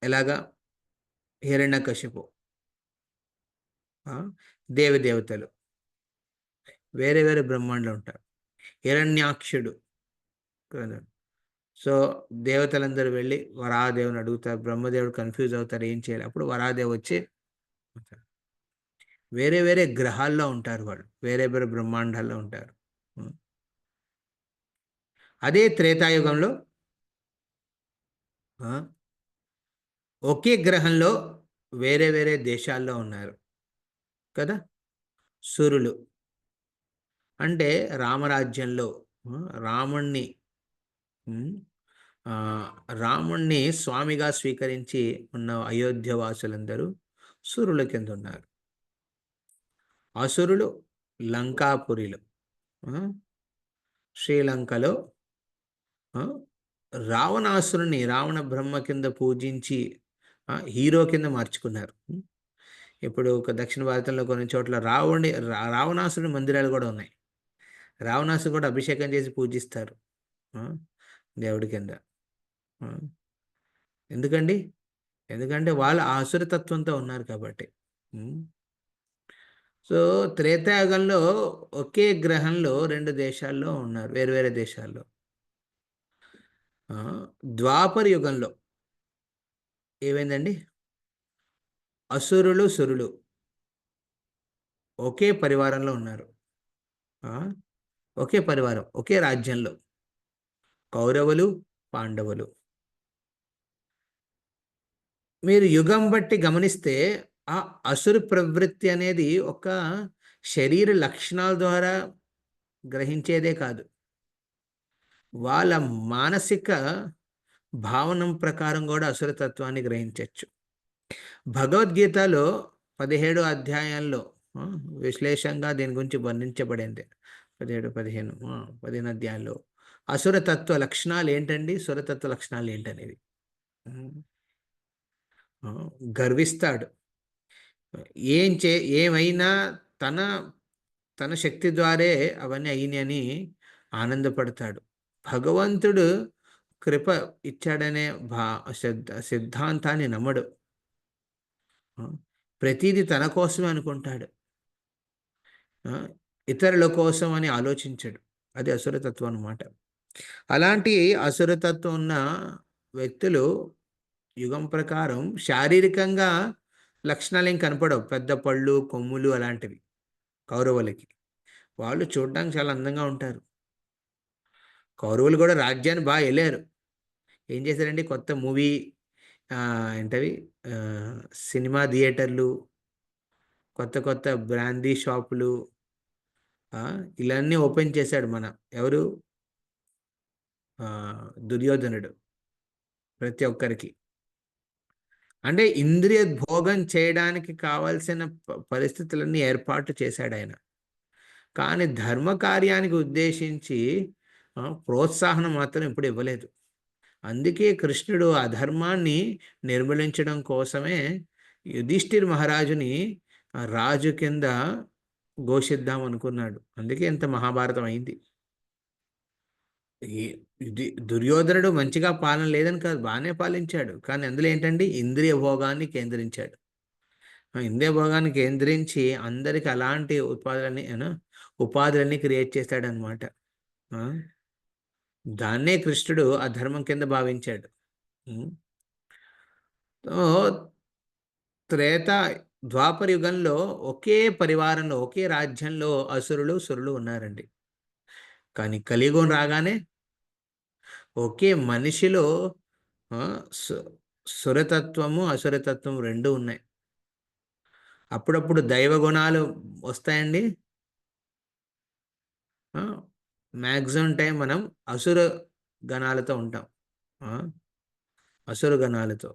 ఎలాగా? హిరణ్యకశిపు, దేవతలు వేరే వేరే బ్రహ్మాండంలో ఉంటారు. హిరణ్యాక్షుడు కదా. సో దేవతలందరూ వెళ్ళి వరాహదేవుని అడుగుతారు. బ్రహ్మదేవుడు కన్ఫ్యూజ్ అవుతారు, ఏం చేయాలి. అప్పుడు వరాహదేవు వచ్చి వేరే వేరే గ్రహాల్లో ఉంటారు. వాళ్ళు వేరే వేరే బ్రహ్మాండాల్లో ఉంటారు. అదే త్రేతాయుగంలో ఒకే గ్రహంలో వేరే వేరే దేశాల్లో ఉన్నారు కదా. సురులు అంటే రామరాజ్యంలో రాముణ్ణి స్వామిగా స్వీకరించి ఉన్న అయోధ్య వాసులందరూ సురుల కింద ఉన్నారు. అసురులు లంకాపురిలో, శ్రీలంకలో రావణాసురుని రావణ బ్రహ్మ కింద పూజించి హీరో కింద మార్చుకున్నారు. ఇప్పుడు ఒక దక్షిణ భారతంలో కొన్ని చోట్ల రావణాసురుని మందిరాలు కూడా ఉన్నాయి. రావణాసురు కూడా అభిషేకం చేసి పూజిస్తారు దేవుడి కింద. ఎందుకండి? ఎందుకంటే వాళ్ళు ఆ అసురతత్వంతో ఉన్నారు కాబట్టి. సో త్రేతాయుగంలో ఒకే గ్రహంలో 2 దేశాల్లో ఉన్నారు, వేరు వేరే దేశాల్లో. ద్వాపర యుగంలో ఏమైందండి? అసురులు సురులు ఒకే పరివారంలో ఉన్నారు. ఒకే పరివారం, ఒకే రాజ్యంలో. కౌరవులు, పాండవులు. మీరు యుగం బట్టి గమనిస్తే ఆ అసురు ప్రవృత్తి అనేది ఒక శరీర లక్షణాల ద్వారా గ్రహించేదే కాదు, వాళ్ళ మానసిక భావనం ప్రకారం కూడా అసురతత్వాన్ని గ్రహించవచ్చు. భగవద్గీతలో 17 అధ్యాయాల్లో విశ్లేషంగా దీని గురించి వర్ణించబడింది. 15 అధ్యాయాల్లో అసురతత్వ లక్షణాలు ఏంటండి, సురతత్వ లక్షణాలు ఏంటనేది. గర్విస్తాడు, ఏమైనా తన శక్తి ద్వారే అవన్నీ అయినాయని ఆనందపడతాడు. భగవంతుడు కృప ఇచ్చాడనే సిద్ధాంతాన్ని నమ్మడు. ప్రతిదీ తన కోసమే అనుకుంటాడు, ఇతరుల కోసం అని ఆలోచించడు. అది అసురతత్వం అన్నమాట. అలాంటి అసురతత్వం ఉన్న వ్యక్తులు యుగం ప్రకారం శారీరకంగా లక్షణాలు ఏం కనపడవు. పెద్ద పళ్ళు, కొమ్ములు అలాంటివి కౌరవులకి. వాళ్ళు చూడడానికి చాలా అందంగా ఉంటారు. కౌరవులు కూడా రాజ్యాన్ని బాగా వెళ్ళారు. ఏం చేశారండి? కొత్త మూవీ ఏంటవి సినిమా థియేటర్లు, కొత్త కొత్త బ్రాందీ షాపులు ఇలాన్నీ ఓపెన్ చేశాడు మన ఎవరు, దుర్యోధనుడు. ప్రతి ఒక్కరికి అంటే ఇంద్రియ భోగం చేయడానికి కావాల్సిన పరిస్థితులన్నీ ఏర్పాటు చేశాడు ఆయన. కానీ ధర్మ కార్యానికి ఉద్దేశించి ప్రోత్సాహనం మాత్రం ఇప్పుడు ఇవ్వలేదు. అందుకే కృష్ణుడు ఆ ధర్మాన్ని నిర్మూలించడం కోసమే యుధిష్ఠిర్ మహారాజుని రాజు కింద ఘోషిద్దాం అనుకున్నాడు. అందుకే ఇంత మహాభారతం అయింది. దుర్యోధనుడు మంచిగా పాలన లేదని కాదు, బాగానే పాలించాడు. కానీ అందులో ఏంటండి, ఇంద్రియ భోగాన్ని కేంద్రించాడు. ఇంద్రియ భోగాన్ని కేంద్రించి అందరికి అలాంటి ఉపాధులన్నీ క్రియేట్ చేశాడనమాట. దాన్నే కృష్ణుడు అధర్మం కింద భావించాడు. ద్వాపర యుగంలో ఒకే పరివారంలో, ఒకే రాజ్యంలో అసురులు సురులు ఉన్నారండి. కానీ కలియుగం రాగానే ఒకే మనిషిలో సురతత్వము అసురతత్వం 2 ఉన్నాయి. అప్పుడప్పుడు దైవ గుణాలు వస్తాయండి. మ్యాక్సిమం టైం మనం అసుర గణాలతో ఉంటాం. అసుర గణాలతో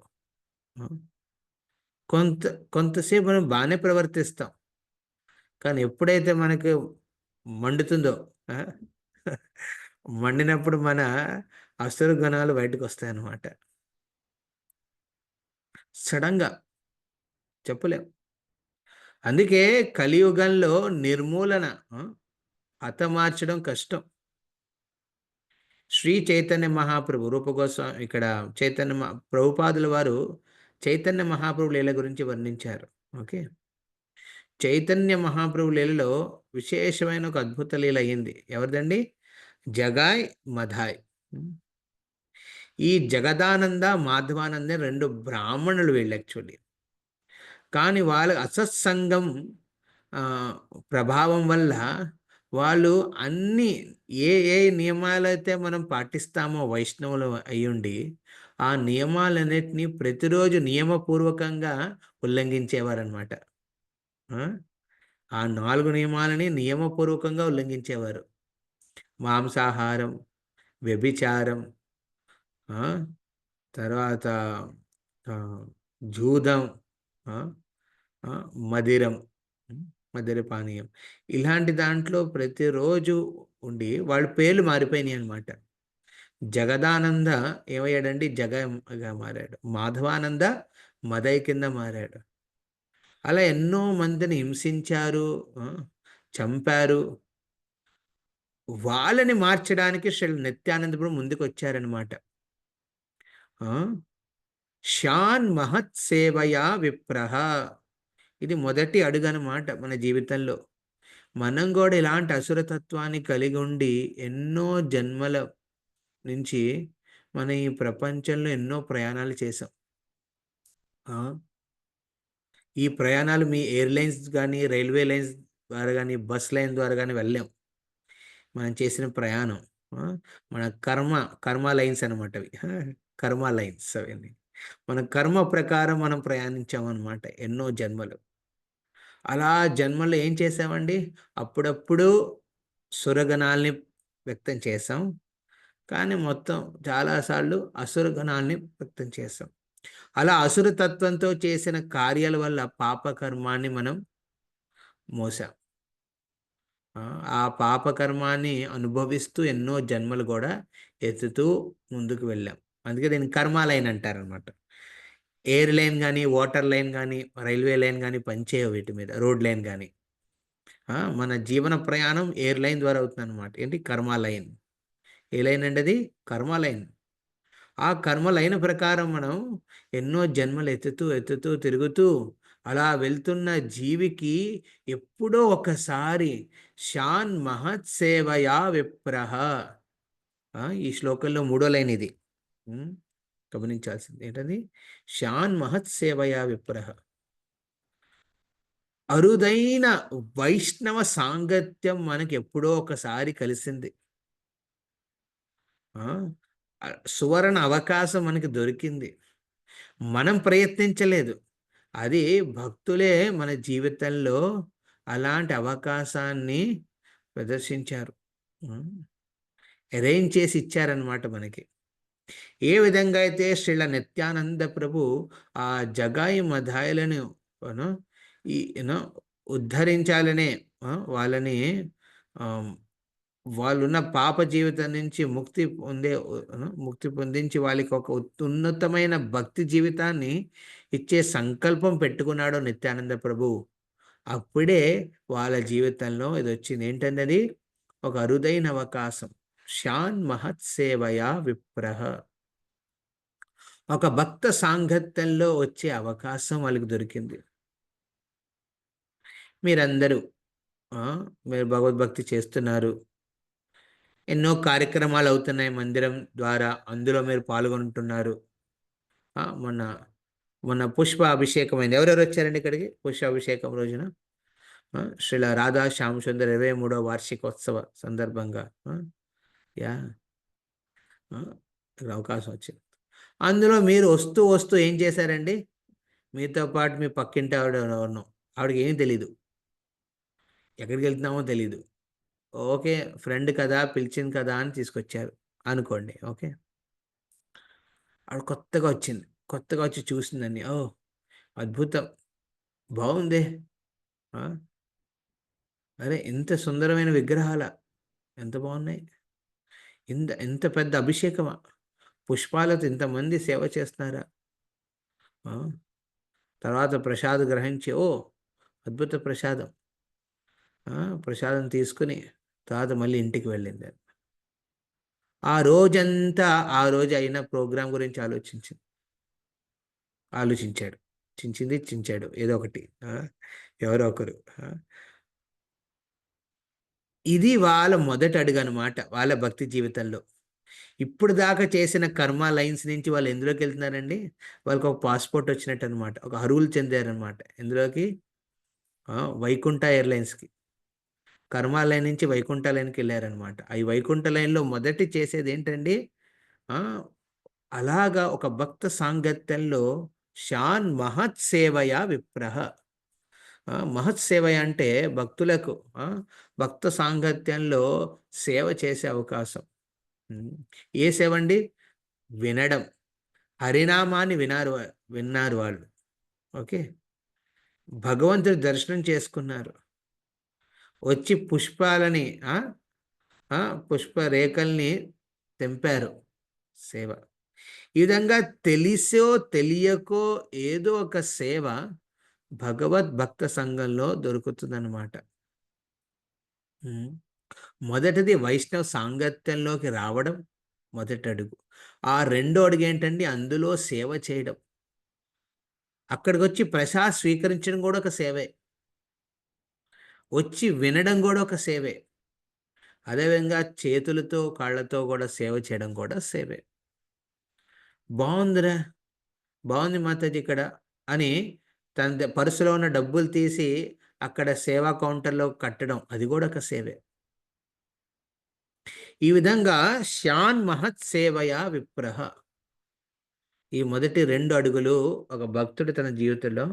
కొంతసేపు మనం బాగానే ప్రవర్తిస్తాం, కానీ ఎప్పుడైతే మనకు మండుతుందో, ఆ, మండినప్పుడు మన అసురు గుణాలు బయటకు వస్తాయి అన్నమాట. సడన్గా చెప్పలేం. అందుకే కలియుగంలో నిర్మూలన, హతమార్చడం కష్టం. శ్రీ చైతన్య మహాప్రభు రూపగోస్వామి ఇక్కడ ప్రభుపాదుల వారు చైతన్య మహాప్రభు లీల గురించి వర్ణించారు. ఓకే, చైతన్య మహాప్రభు లీలలో విశేషమైన ఒక అద్భుత లీల అయ్యింది. ఎవరిదండి? జగాయ్ మధాయ్. ఈ జగదానంద మాధవానంద 2 బ్రాహ్మణులు వీళ్ళు యాక్చువల్లీ. కానీ వాళ్ళ అసత్సంగం ప్రభావం వల్ల వాళ్ళు అన్ని ఏ నియమాలైతే మనం పాటిస్తామో వైష్ణవులు అయ్యుండి, ఆ నియమాలన్నిటినీ ప్రతిరోజు నియమపూర్వకంగా ఉల్లంఘించేవారనమాట. ఆ 4 నియమాలని నియమపూర్వకంగా ఉల్లంఘించేవారు. మాంసాహారం, వ్యభిచారం, తర్వాత జూదం, మదిరం, మదిరపానీయం, ఇలాంటి దాంట్లో ప్రతిరోజు ఉండి వాళ్ళ పేర్లు మారిపోయినాయి అనమాట. జగదానంద ఏమయ్యాడండి? జగగా మారాడు. మాధవానంద మదై కింద మారాడు. అలా ఎన్నో మందిని హింసించారు, చంపారు. వాళ్ళని మార్చడానికి శ్రీ నిత్యానందపురం ముందుకు వచ్చారనమాట. షాన్ మహత్ సేవయా విప్రహ. ఇది మొదటి అడుగు అన్నమాట మన జీవితంలో. మనం కూడా ఇలాంటి అసురతత్వాన్ని కలిగి ఉండి ఎన్నో జన్మల నుంచి మన ఈ ప్రపంచంలో ఎన్నో ప్రయాణాలు చేసాం. ఈ ప్రయాణాలు మీ ఎయిర్లైన్స్ కానీ, రైల్వే లైన్స్ ద్వారా కానీ, బస్ లైన్ ద్వారా కానీ వెళ్ళాం. మనం చేసిన ప్రయాణం మన కర్మ లైన్స్ అనమాట అవి. కర్మ లైన్స్ అవన్నీ మన కర్మ ప్రకారం మనం ప్రయాణించామన్నమాట ఎన్నో జన్మలు. అలా జన్మలో ఏం చేసామండి? అప్పుడప్పుడు సురగణాల్ని వ్యక్తం చేసాం, కానీ మొత్తం చాలాసార్లు అసురగణాల్ని వ్యక్తం చేసాం. అలా అసురతత్వంతో చేసిన కార్యాల వల్ల పాపకర్మాన్ని మనం మోసాం. ఆ పాపకర్మాన్ని అనుభవిస్తూ ఎన్నో జన్మలు కూడా ఎత్తుతూ ముందుకు వెళ్ళాం. అందుకే దీన్ని కర్మ లైన్ అంటారనమాట. ఎయిర్ లైన్ కానీ, వాటర్ లైన్ కానీ, రైల్వే లైన్ కానీ పనిచేయవు వీటి మీద, రోడ్ లైన్ కానీ. మన జీవన ప్రయాణం ఎయిర్ లైన్ ద్వారా అవుతుంది అనమాట. ఏంటి? కర్మ లైన్. ఏ లైన్ అండి అది? కర్మ లైన్. ఆ కర్మ లైన్ ప్రకారం మనం ఎన్నో జన్మలు ఎత్తుతూ తిరుగుతూ అలా వెళ్తున్న జీవికి ఎప్పుడో ఒకసారి షాన్ మహత్ సేవయా విప్రహ. ఈ శ్లోకంలో 3వ లైన్ ఇది. గమనించాల్సింది ఏంటది? షాన్ మహత్ సేవయా విప్రహ. అరుదైన వైష్ణవ సాంగత్యం మనకి ఎప్పుడో ఒకసారి కలిసింది. సువర్ణ అవకాశం మనకి దొరికింది. మనం ప్రయత్నించలేదు, అది భక్తులే మన జీవితంలో అలాంటి అవకాశాన్ని ప్రదర్శించారు, అరేంజ్ చేసి ఇచ్చారనమాట మనకి. ఏ విధంగా అయితే శ్రీల నిత్యానంద ప్రభు ఆ జగాయి మధాయిలను ఉద్ధరించాలనే వాళ్ళని వాళ్ళున్న పాప జీవితం నుంచి ముక్తి పొందించి వాళ్ళకి ఒక ఉన్నతమైన భక్తి జీవితాన్ని ఇచ్చే సంకల్పం పెట్టుకున్నాడు నిత్యానంద ప్రభు. అప్పుడే వాళ్ళ జీవితంలో ఇది వచ్చింది. ఏంటంటే అది ఒక అరుదైన అవకాశం. షాన్ మహత్ సేవయా విప్రహ. ఒక భక్త సాంగత్యంలో వచ్చే అవకాశం వాళ్ళకి దొరికింది. మీరందరూ మీరు భగవద్భక్తి చేస్తున్నారు, ఎన్నో కార్యక్రమాలు అవుతున్నాయి మందిరం ద్వారా, అందులో మీరు పాల్గొంటున్నారు. మొన్న పుష్ప అభిషేకం అయింది. ఎవరెవరు వచ్చారండి ఇక్కడికి? పుష్పాభిషేకం రోజున శ్రీల రాధా శ్యామ సుందర్ 23వ వార్షికోత్సవ సందర్భంగా అవకాశం వచ్చింది. అందులో మీరు వస్తూ ఏం చేశారండి? మీతో పాటు మీ పక్కింటి ఆవిడకి ఏమీ తెలీదు, ఎక్కడికి వెళ్తున్నామో తెలీదు. ఓకే, ఫ్రెండ్ కదా, పిలిచింది కదా అని తీసుకొచ్చారు అనుకోండి. ఓకే, ఆవిడ కొత్తగా వచ్చి చూసిందని, అద్భుతం, బాగుందే. ఆ? అరే ఎంత సుందరమైన విగ్రహాల, ఎంత బాగున్నాయి, ఎంత పెద్ద అభిషేకమా, పుష్పాలతో ఇంతమంది సేవ చేస్తున్నారా. ఆ? తర్వాత ప్రసాదం గ్రహించి, ఓ అద్భుత ప్రసాదం. ప్రసాదం తీసుకుని తర్వాత మళ్ళీ ఇంటికి వెళ్ళింది. ఆ రోజంతా ఆ రోజు అయిన ప్రోగ్రాం గురించి ఆలోచించాడు, చించాడు ఏదో ఒకటి. ఎవరో ఒకరు. ఇది వాళ్ళ మొదటి అడుగు అనమాట వాళ్ళ భక్తి జీవితంలో. ఇప్పుడు దాకా చేసిన కర్మ లైన్స్ నుంచి వాళ్ళు ఎందులోకి వెళ్తున్నారండి? వాళ్ళకి ఒక పాస్పోర్ట్ వచ్చినట్టు అనమాట, ఒక అర్హులు చెందారనమాట. ఎందులోకి? వైకుంఠ ఎయిర్లైన్స్కి. కర్మ లైన్ నుంచి వైకుంఠ లైన్కి వెళ్ళారనమాట. ఈ వైకుంఠ లైన్లో మొదటి చేసేది ఏంటండి? అలాగా ఒక భక్త సాంగత్యంలో షాన్ మహత్ సేవయా విప్రహ. మహత్ సేవయ అంటే భక్తులకు భక్త సాంగత్యంలో సేవ చేసే అవకాశం. ఏ సేవ అండి? వినడం, హరినామాన్ని విన్నారు వాళ్ళు. ఓకే, భగవంతుడి దర్శనం చేసుకున్నారు, వచ్చి పుష్పాలని పుష్పరేఖల్ని తెంపారు, సేవ. ఈ విధంగా తెలిసో తెలియకో ఏదో ఒక సేవ భగవద్భక్త సంఘంలో దొరుకుతుందన్నమాట. మొదటిది వైష్ణవ సాంగత్యంలోకి రావడం మొదటి అడుగు. ఆ రెండో అడుగు ఏంటండి? అందులో సేవ చేయడం. అక్కడికి వచ్చి ప్రసాద్ స్వీకరించడం కూడా ఒక సేవే, వచ్చి వినడం కూడా ఒక సేవే, అదేవిధంగా చేతులతో కాళ్ళతో కూడా సేవ చేయడం కూడా సేవే. బాగుందిరా, బాగుంది మాతాజీ ఇక్కడ అని తన పర్సులో ఉన్న డబ్బులు తీసి అక్కడ సేవా కౌంటర్లో కట్టడం, అది కూడా ఒక సేవే. ఈ విధంగా శ్యాన్ మహత్ సేవయా విప్రహ, ఈ మొదటి రెండు అడుగులు ఒక భక్తుడు తన జీవితంలో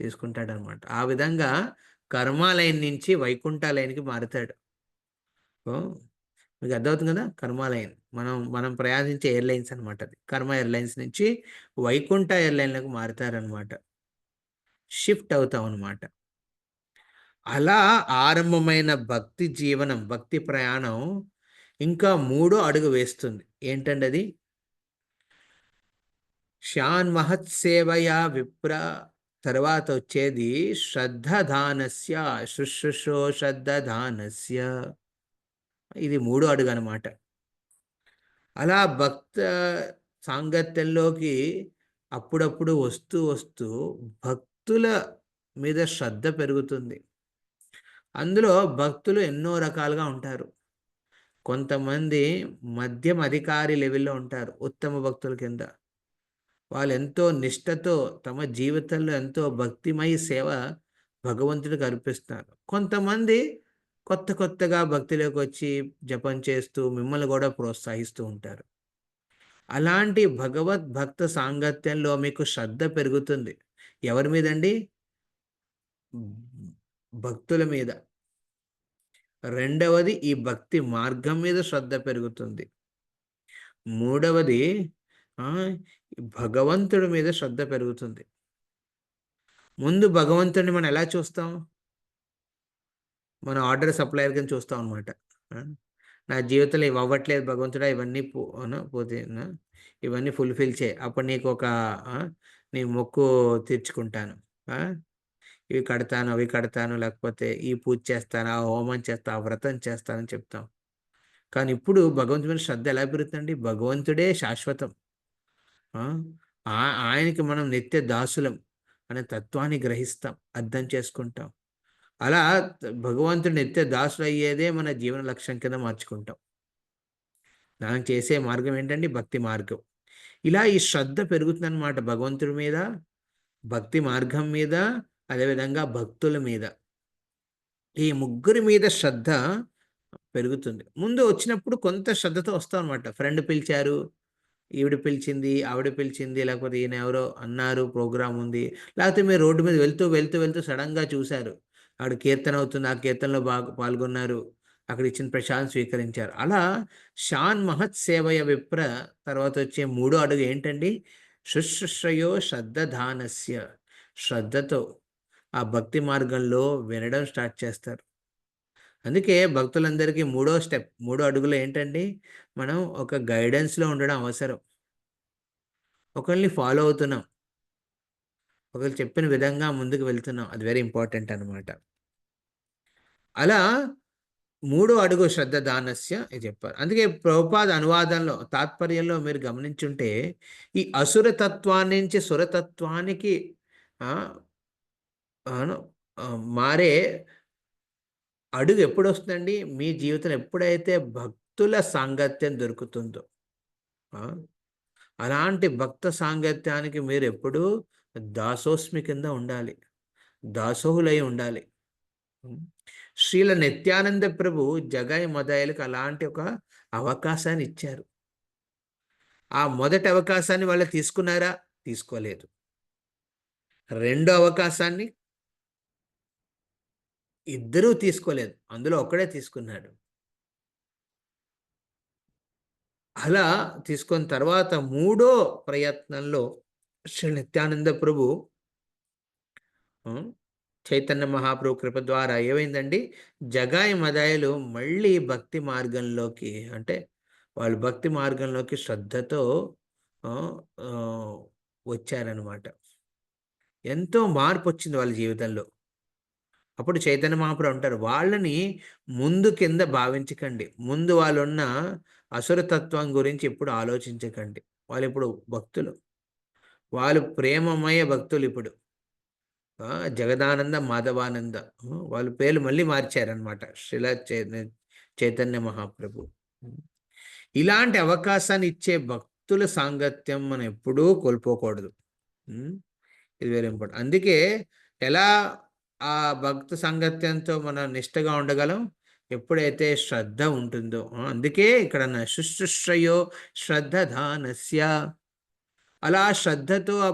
తీసుకుంటాడనమాట. ఆ విధంగా కర్మాలయం నుంచి వైకుంఠాలయానికి మారుతాడు. మీకు అర్థమవుతుంది కదా? కర్మాలయం మనం ప్రయాణించే ఎయిర్లైన్స్ అనమాట. అది కర్మ ఎయిర్లైన్స్ నుంచి వైకుంఠ ఎయిర్లైన్లకు మారుతారనమాట, షిఫ్ట్ అవుతాం అనమాట. అలా ఆరంభమైన భక్తి జీవనం, భక్తి ప్రయాణం ఇంకా మూడో అడుగు వేస్తుంది. ఏంటండి అది? శ్యాన్ మహత్ సేవయా విప్ర తర్వాత వచ్చేది శ్రద్ధదానస్య, శుశ్రూషో శ్రద్ధదానస్య. ఇది మూడో అడుగు అనమాట. అలా భక్త సాంగత్యంలోకి అప్పుడప్పుడు వస్తూ వస్తూ భక్తుల మీద శ్రద్ధ పెరుగుతుంది. అందులో భక్తులు ఎన్నో రకాలుగా ఉంటారు. కొంతమంది మధ్యం అధికారి లెవెల్లో ఉంటారు, ఉత్తమ భక్తుల కింద. వాళ్ళు ఎంతో నిష్ఠతో తమ జీవితంలో ఎంతో భక్తిమయ సేవ భగవంతుడికి అర్పిస్తున్నారు. కొంతమంది కొత్తగా భక్తిలోకి వచ్చి జపం చేస్తూ మిమ్మల్ని కూడా ప్రోత్సహిస్తూ ఉంటారు. అలాంటి భగవద్భక్త సాంగత్యంలో మీకు శ్రద్ధ పెరుగుతుంది. ఎవరి మీదండి? భక్తుల మీద. రెండవది ఈ భక్తి మార్గం మీద శ్రద్ధ పెరుగుతుంది. మూడవది భగవంతుడి మీద శ్రద్ధ పెరుగుతుంది. ముందు భగవంతుడిని మనం ఎలా చూస్తాం? మన ఆర్డర్ సప్లయర్ కింద చూస్తాం అనమాట. నా జీవితంలో ఇవి అవ్వట్లేదు భగవంతుడా, ఇవన్నీ పోతే ఇవన్నీ ఫుల్ఫిల్ చేయి, అప్పుడు నీకు నీ మొక్కు తీర్చుకుంటాను, ఇవి కడతాను అవి కడతాను, లేకపోతే ఈ పూజ చేస్తాను, ఆ హోమం చేస్తాను, ఆ వ్రతం చేస్తానని చెప్తాం. కానీ ఇప్పుడు భగవంతుడి మీద శ్రద్ధ ఎలా పెరుగుతుందండి? భగవంతుడే శాశ్వతం, ఆయనకి మనం నిత్య దాసులం అనే తత్వాన్ని గ్రహిస్తాం, అర్థం చేసుకుంటాం. అలా భగవంతుడు నిత్య దాసులు అయ్యేదే మన జీవన లక్ష్యం కింద మార్చుకుంటాం. మనం చేసే మార్గం ఏంటండి? భక్తి మార్గం. ఇలా ఈ శ్రద్ధ పెరుగుతుందన్నమాట భగవంతుడి మీద, భక్తి మార్గం మీద, అదేవిధంగా భక్తుల మీద. ఈ ముగ్గురి మీద శ్రద్ధ పెరుగుతుంది. ముందు వచ్చినప్పుడు కొంత శ్రద్ధతో వస్తాం అనమాట. ఫ్రెండ్ పిలిచారు, ఈవిడ పిలిచింది, ఆవిడ పిలిచింది, లేకపోతే ఈయన ఎవరో అన్నారు ప్రోగ్రాం ఉంది, లేకపోతే మీరు రోడ్డు మీద వెళ్తూ సడన్గా చూశారు ఆవిడ కీర్తన అవుతుంది, ఆ కీర్తనలో పాల్గొన్నారు, అక్కడ ఇచ్చిన ప్రసాదం స్వీకరించారు. అలా షాన్ మహత్ సేవయ విప్ర తర్వాత వచ్చే మూడో అడుగు ఏంటండి? శుశ్రూషయో శ్రద్ధదానస్య. శ్రద్ధతో ఆ భక్తి మార్గంలో వినడం స్టార్ట్ చేస్తారు. అందుకే భక్తులందరికీ మూడో అడుగులో ఏంటండి, మనం ఒక గైడెన్స్లో ఉండడం అవసరం. ఒకరిని ఫాలో అవుతున్నాం, ఒకరు చెప్పిన విధంగా ముందుకు వెళ్తున్నాం, అది వెరీ ఇంపార్టెంట్ అనమాట. అలా మూడో అడుగు శ్రద్ధ దానస్య ఇది చెప్పారు. అందుకే ప్రభుపాద అనువాదంలో తాత్పర్యంలో మీరు గమనించుంటే ఈ అసురతత్వాన్ని నుంచి సురతత్వానికి ఆ, ఆను, మారే అడుగు ఎప్పుడు వస్తుందండి, మీ జీవితంలో ఎప్పుడైతే భక్తుల సాంగత్యం దొరుకుతుందో. ఆ, అలాంటి భక్త సాంగత్యానికి మీరు ఎప్పుడూ దాసోస్మి కింద ఉండాలి, దాసోహులై ఉండాలి. శ్రీల నిత్యానంద ప్రభు జగాయి మదాయిలకు అలాంటి ఒక అవకాశాన్ని ఇచ్చారు. ఆ మొదటి అవకాశాన్ని వాళ్ళు తీసుకున్నారా? తీసుకోలేదు. రెండో అవకాశాన్ని ఇద్దరూ తీసుకోలేదు, అందులో ఒక్కడే తీసుకున్నాడు. అలా తీసుకున్న తర్వాత మూడో ప్రయత్నంలో శ్రీ నిత్యానంద ప్రభు చైతన్య మహాప్రభు కృప ద్వారా ఏమైందండి, జగాయి మదాయిలు మళ్ళీ భక్తి మార్గంలోకి, అంటే వాళ్ళు భక్తి మార్గంలోకి శ్రద్ధతో వచ్చారనమాట. ఎంతో మార్పు వచ్చింది వాళ్ళ జీవితంలో. అప్పుడు చైతన్య మహాప్రభు అంటారు, వాళ్ళని ముందు కింద భావించకండి, ముందు వాళ్ళున్న అసురతత్వం గురించి ఎప్పుడు ఆలోచించకండి. వాళ్ళు ఇప్పుడు భక్తులు, వాళ్ళు ప్రేమమయ భక్తులు. ఇప్పుడు జగదానంద మాధవానంద వాళ్ళ పేర్లు మళ్ళీ మార్చారనమాట, శ్రీల చైతన్య మహాప్రభు. ఇలాంటి అవకాశాన్ని ఇచ్చే భక్తుల సాంగత్యం మనం ఎప్పుడూ కోల్పోకూడదు. ఇది వెరీ ఇంపార్టెంట్. అందుకే ఎలా ఆ భక్త సాంగత్యంతో మనం నిష్టగా ఉండగలం, ఎప్పుడైతే శ్రద్ధ ఉంటుందో. అందుకే ఇక్కడ శుశ్రూషయో శ్రద్ధదానస్య, అలా శ్రద్ధతో ఆ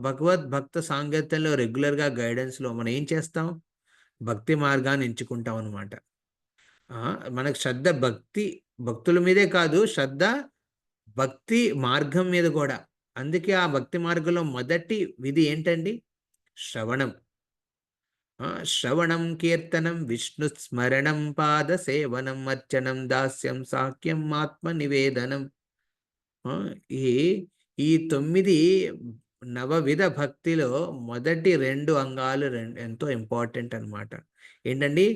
భగవద్భక్త సాంగత్యంలో రెగ్యులర్గా గైడెన్స్లో మనం ఏం చేస్తాం, భక్తి మార్గాన్ని ఎంచుకుంటాం అనమాట. మనకు శ్రద్ధ భక్తుల మీదే కాదు, శ్రద్ధ భక్తి మార్గం మీద కూడా. అందుకే ఆ భక్తి మార్గంలో మొదటి విధి ఏంటండి, శ్రవణం. శ్రవణం కీర్తనం విష్ణు స్మరణం పాద సేవనం అర్చనం దాస్యం సాఖ్యం ఆత్మ నివేదనం. ఈ 9 నవవిధ భక్తిలో మొదటి 2 అంగాలు ఎంతో ఇంపార్టెంట్ అనమాట. ఏంటండి,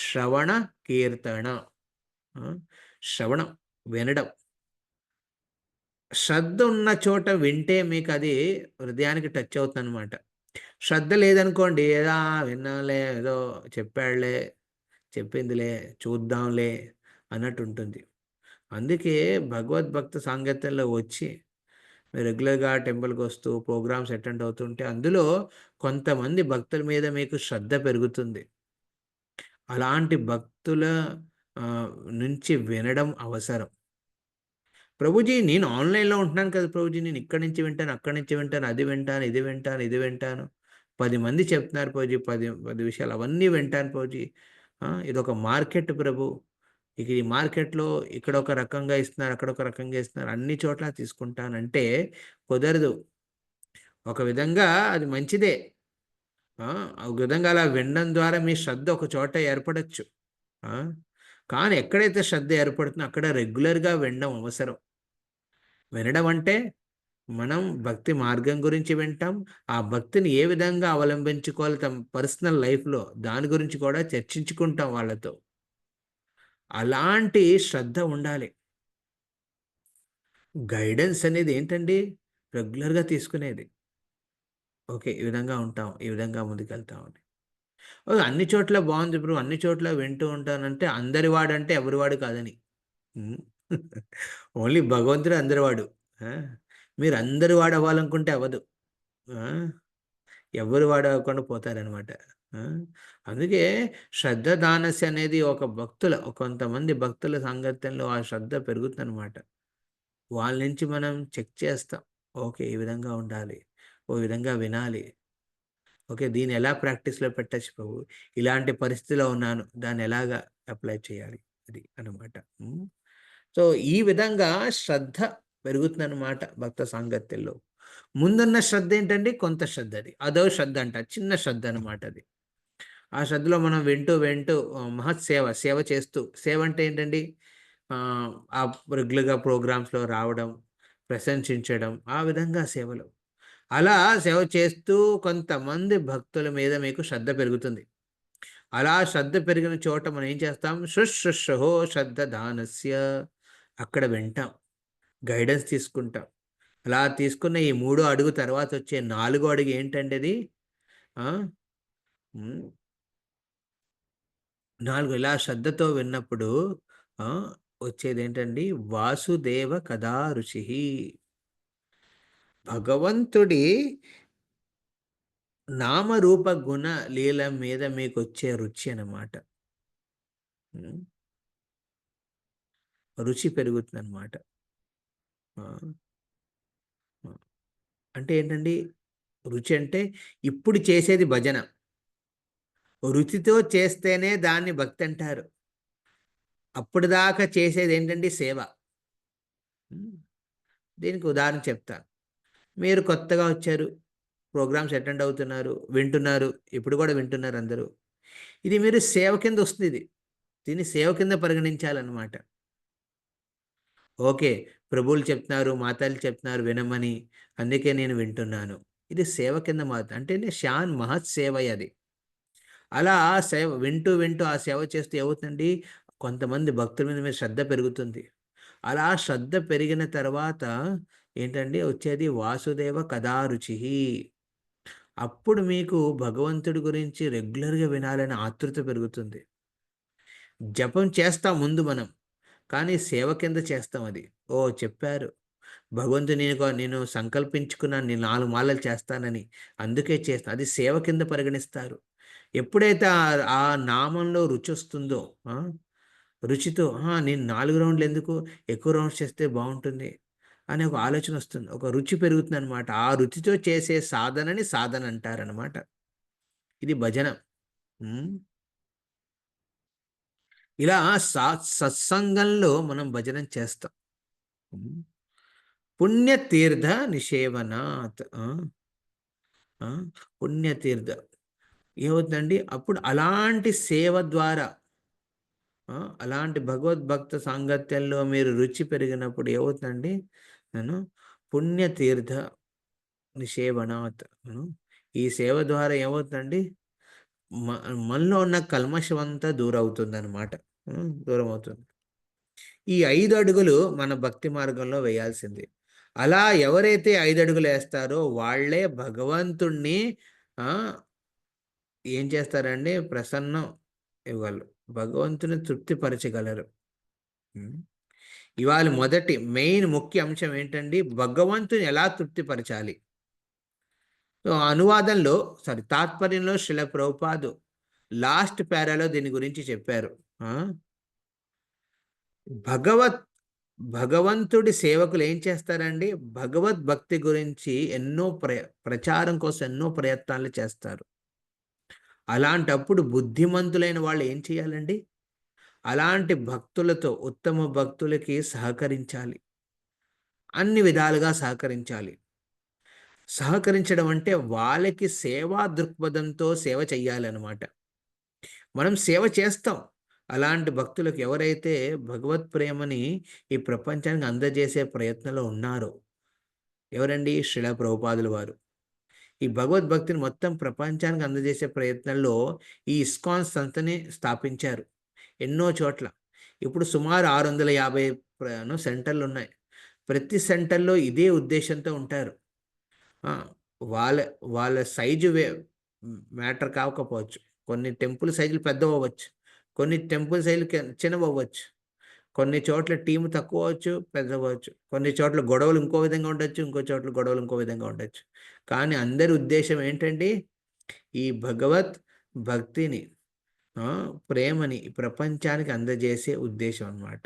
శ్రవణ కీర్తన. శ్రవణం వినడం, శ్రద్ధ ఉన్న చోట వింటే మీకు అది హృదయానికి టచ్ అవుతుంది అనమాట. శ్రద్ధ లేదనుకోండి, ఏదో విన్నాలే, ఏదో చెప్పాడులే, చెప్పిందిలే, చూద్దాంలే అన్నట్టు ఉంటుంది. అందుకే భగవద్భక్త సాంగత్యంలో వచ్చి రెగ్యులర్గా టెంపుల్కి వస్తూ ప్రోగ్రామ్స్ అటెండ్ అవుతుంటే అందులో కొంతమంది భక్తుల మీద మీకు శ్రద్ధ పెరుగుతుంది. అలాంటి భక్తుల నుంచి వినడం అవసరం. ప్రభుజీ నేను ఆన్లైన్లో ఉంటున్నాను కదా ప్రభుజీ, నేను ఇక్కడి నుంచి వింటాను, అక్కడి నుంచి వింటాను, అది వింటాను, ఇది వింటాను, ఇది వింటాను, 10 మంది చెప్తున్నారు ప్రభుజీ, 10 విషయాలు అవన్నీ వింటాను ప్రభుజీ. ఇది ఒక మార్కెట్ ప్రభు, ఇక ఈ మార్కెట్లో ఇక్కడ ఒక రకంగా ఇస్తున్నారు, అక్కడ ఒక రకంగా ఇస్తున్నారు, అన్ని చోట్ల తీసుకుంటానంటే కుదరదు. ఒక విధంగా అది మంచిదే, ఒక విధంగా అలా వినడం ద్వారా మీ శ్రద్ధ ఒక చోట ఏర్పడచ్చు. కానీ ఎక్కడైతే శ్రద్ధ ఏర్పడుతుందో అక్కడ రెగ్యులర్గా వినడం అవసరం. వినడం అంటే మనం భక్తి మార్గం గురించి వింటాం, ఆ భక్తిని ఏ విధంగా అవలంబించుకోవాలి తమ పర్సనల్ లైఫ్లో దాని గురించి కూడా చర్చించుకుంటాం వాళ్ళతో. అలాంటి శ్రద్ధ ఉండాలి. గైడెన్స్ అనేది ఏంటండి, రెగ్యులర్గా తీసుకునేది. ఓకే, ఈ విధంగా ఉంటాం, ఈ విధంగా ముందుకెళ్తామండి. అన్ని చోట్ల బాగుంది ఇప్పుడు, అన్ని చోట్ల వింటూ ఉంటానంటే అందరివాడు అంటే ఎవరివాడు కాదని. ఓన్లీ భగవంతుడు అందరివాడు. మీరు అందరి వాడు అవ్వాలనుకుంటే అవ్వదు, ఎవరు వాడు అవ్వకుండా పోతారనమాట. అందుకే శ్రద్ధ దానస్య అనేది కొంతమంది భక్తుల సాంగత్యంలో ఆ శ్రద్ధ పెరుగుతుందన్నమాట. వాళ్ళ నుంచి మనం చెక్ చేస్తాం, ఓకే ఈ విధంగా ఉండాలి, ఓ విధంగా వినాలి, ఓకే దీన్ని ఎలా ప్రాక్టీస్లో పెట్టచ్చు ప్రభు, ఇలాంటి పరిస్థితిలో ఉన్నాను, దాన్ని ఎలాగా అప్లై చేయాలి, అది అనమాట. సో ఈ విధంగా శ్రద్ధ పెరుగుతుందన్నమాట భక్త సాంగత్యంలో. ముందున్న శ్రద్ధ ఏంటండి? కొంత శ్రద్ధ అది. అదో శ్రద్ధ అంట, చిన్న శ్రద్ధ అనమాట అది. ఆ శ్రద్ధలో మనం వింటూ వింటూ మహత్ సేవ చేస్తూ, సేవ అంటే ఏంటండి? ఆ రెగ్యులర్గా ప్రోగ్రామ్స్లో రావడం, ప్రశంసించడం, ఆ విధంగా సేవలు. అలా సేవ చేస్తూ కొంతమంది భక్తుల మీద మీకు శ్రద్ధ పెరుగుతుంది. అలా శ్రద్ధ పెరిగిన చోట మనం ఏం చేస్తాం? శుశ్రూషహో శ్రద్ధ దానస్య, అక్కడ వింటాం, గైడెన్స్ తీసుకుంటాం. అలా తీసుకున్న ఈ 3వ అడుగు తర్వాత వచ్చే 4వ అడుగు ఏంటండి అది? ఆ, ఉమ్, 4 ఇలా శ్రద్ధతో విన్నప్పుడు ఆ, వచ్చేది ఏంటండి? వాసుదేవ కదా రుచి, భగవంతుడి నామరూప గుణ లీల మీద మీకు వచ్చే రుచి అన్నమాట. ఉమ్, రుచి పెరుగుతుంది అనమాట. అంటే ఏంటండి రుచి? అంటే ఇప్పుడు చేసేది భజన, రుచితో చేస్తేనే దాన్ని భక్తి అంటారు. అప్పటిదాకా చేసేది ఏంటండి? సేవ. ఉమ్, దీనికి ఉదాహరణ చెప్తాను. మీరు కొత్తగా వచ్చారు, ప్రోగ్రామ్స్ అటెండ్ అవుతున్నారు, వింటున్నారు, ఇప్పుడు కూడా వింటున్నారు అందరూ. ఇది మీరు సేవ కింద వస్తుంది. దీన్ని సేవ కింద పరిగణించాలన్నమాట. ఓకే, ప్రభువులు చెప్తున్నారు, మాతాలు చెప్తున్నారు వినమని, అందుకే నేను వింటున్నాను. ఇది సేవ కింద మాత్రం, అంటే శాన్ మహత్ సేవ అది. అలా సేవ వింటూ వింటూ ఆ సేవ చేస్తూ ఏమవుతుందండి? కొంతమంది భక్తుల మీద మీద శ్రద్ధ పెరుగుతుంది. అలా శ్రద్ధ పెరిగిన తర్వాత ఏంటండి వచ్చేది? వాసుదేవ కదా రుచి. అప్పుడు మీకు భగవంతుడి గురించి రెగ్యులర్గా వినాలని ఆతృత పెరుగుతుంది. జపం చేస్తాం ముందు మనం, కానీ సేవ కింద చేస్తాం అది. ఓ చెప్పారు భగవంతుడు, నేను సంకల్పించుకున్నాను, నేను 4 మాలలు చేస్తానని, అందుకే చేస్తాను, అది సేవ కింద పరిగణిస్తారు. ఎప్పుడైతే ఆ నామంలో రుచి వస్తుందో, రుచితో నేను 4 రౌండ్లు ఎందుకు, ఎక్కువ రౌండ్స్ చేస్తే బాగుంటుంది అనే ఒక ఆలోచన వస్తుంది, ఒక రుచి పెరుగుతుంది అనమాట. ఆ రుచితో చేసే సాధనని సాధన అంటారనమాట. ఇది భజన. ఉమ్. ఇలా సత్సంగంలో మనం భజన చేస్తాం. ఉమ్. పుణ్యతీర్థ నిషేవనాత్, పుణ్యతీర్థ ఏమవుతుందండి? అప్పుడు అలాంటి సేవ ద్వారా, అలాంటి భగవద్భక్త సాంగత్యంలో మీరు రుచి పెరిగినప్పుడు ఏమవుతుందండి? నేను పుణ్యతీర్థ నిషేవనాత్, ఈ సేవ ద్వారా ఏమవుతుందండి? మనలో ఉన్న కల్మషం అంతా దూరం అవుతుంది అనమాట. దూరం అవుతుంది. ఈ 5 అడుగులు మన భక్తి మార్గంలో వేయాల్సింది. అలా ఎవరైతే 5 అడుగులు వేస్తారో వాళ్ళే భగవంతుణ్ణి ఆ, ఏం చేస్తారండి? ప్రసన్నం ఇవ్వగలరు, భగవంతుని తృప్తిపరచగలరు. ఉమ్. ఇవాళ మొదటి మెయిన్ ముఖ్య అంశం ఏంటండి? భగవంతుని ఎలా తృప్తిపరచాలి. సో అనువాదంలో, తాత్పర్యంలో శ్రీల ప్రభుపాదు లాస్ట్ పారాలో దీని గురించి చెప్పారు. భగవంతుడి సేవకులు ఏం చేస్తారండి? భగవద్భక్తి గురించి ఎన్నో ప్రచారం కోసం ఎన్నో ప్రయత్నాలు చేస్తారు. అలాంటప్పుడు బుద్ధిమంతులైన వాళ్ళు ఏం చేయాలండి? అలాంటి భక్తులతో, ఉత్తమ భక్తులకి సహకరించాలి, అన్ని విధాలుగా సహకరించాలి. సహకరించడం అంటే వాళ్ళకి సేవా దృక్పథంతో సేవ చెయ్యాలన్నమాట. మనం సేవ చేస్తాం అలాంటి భక్తులకు, ఎవరైతే భగవత్ ప్రేమని ఈ ప్రపంచానికి అందజేసే ప్రయత్నంలో ఉన్నారో. ఎవరండి? శ్రీల ప్రభుపాదుల వారు ఈ భగవద్భక్తిని మొత్తం ప్రపంచానికి అందజేసే ప్రయత్నంలో ఈ ఇస్కాన్ సంస్థని స్థాపించారు ఎన్నో చోట్ల. ఇప్పుడు సుమారు 650 సెంటర్లు ఉన్నాయి. ప్రతి సెంటర్లో ఇదే ఉద్దేశంతో ఉంటారు. వాళ్ళ వాళ్ళ సైజు మ్యాటర్ కాకపోవచ్చు. కొన్ని టెంపుల్ సైజులు పెద్దవి అవ్వచ్చు, కొన్ని టెంపుల్ సైజులు చిన్నవి అవ్వచ్చు, కొన్ని చోట్ల టీం తక్కువ అవ్వచ్చు, పెద్ద అవ్వచ్చు, కొన్ని చోట్ల గొడవలు ఇంకో విధంగా ఉండొచ్చు, ఇంకో చోట్ల గొడవలు ఇంకో విధంగా ఉండొచ్చు. కానీ అందరి ఉద్దేశం ఏంటండి? ఈ భగవత్ భక్తిని, ప్రేమని ప్రపంచానికి అందజేసే ఉద్దేశం అన్నమాట.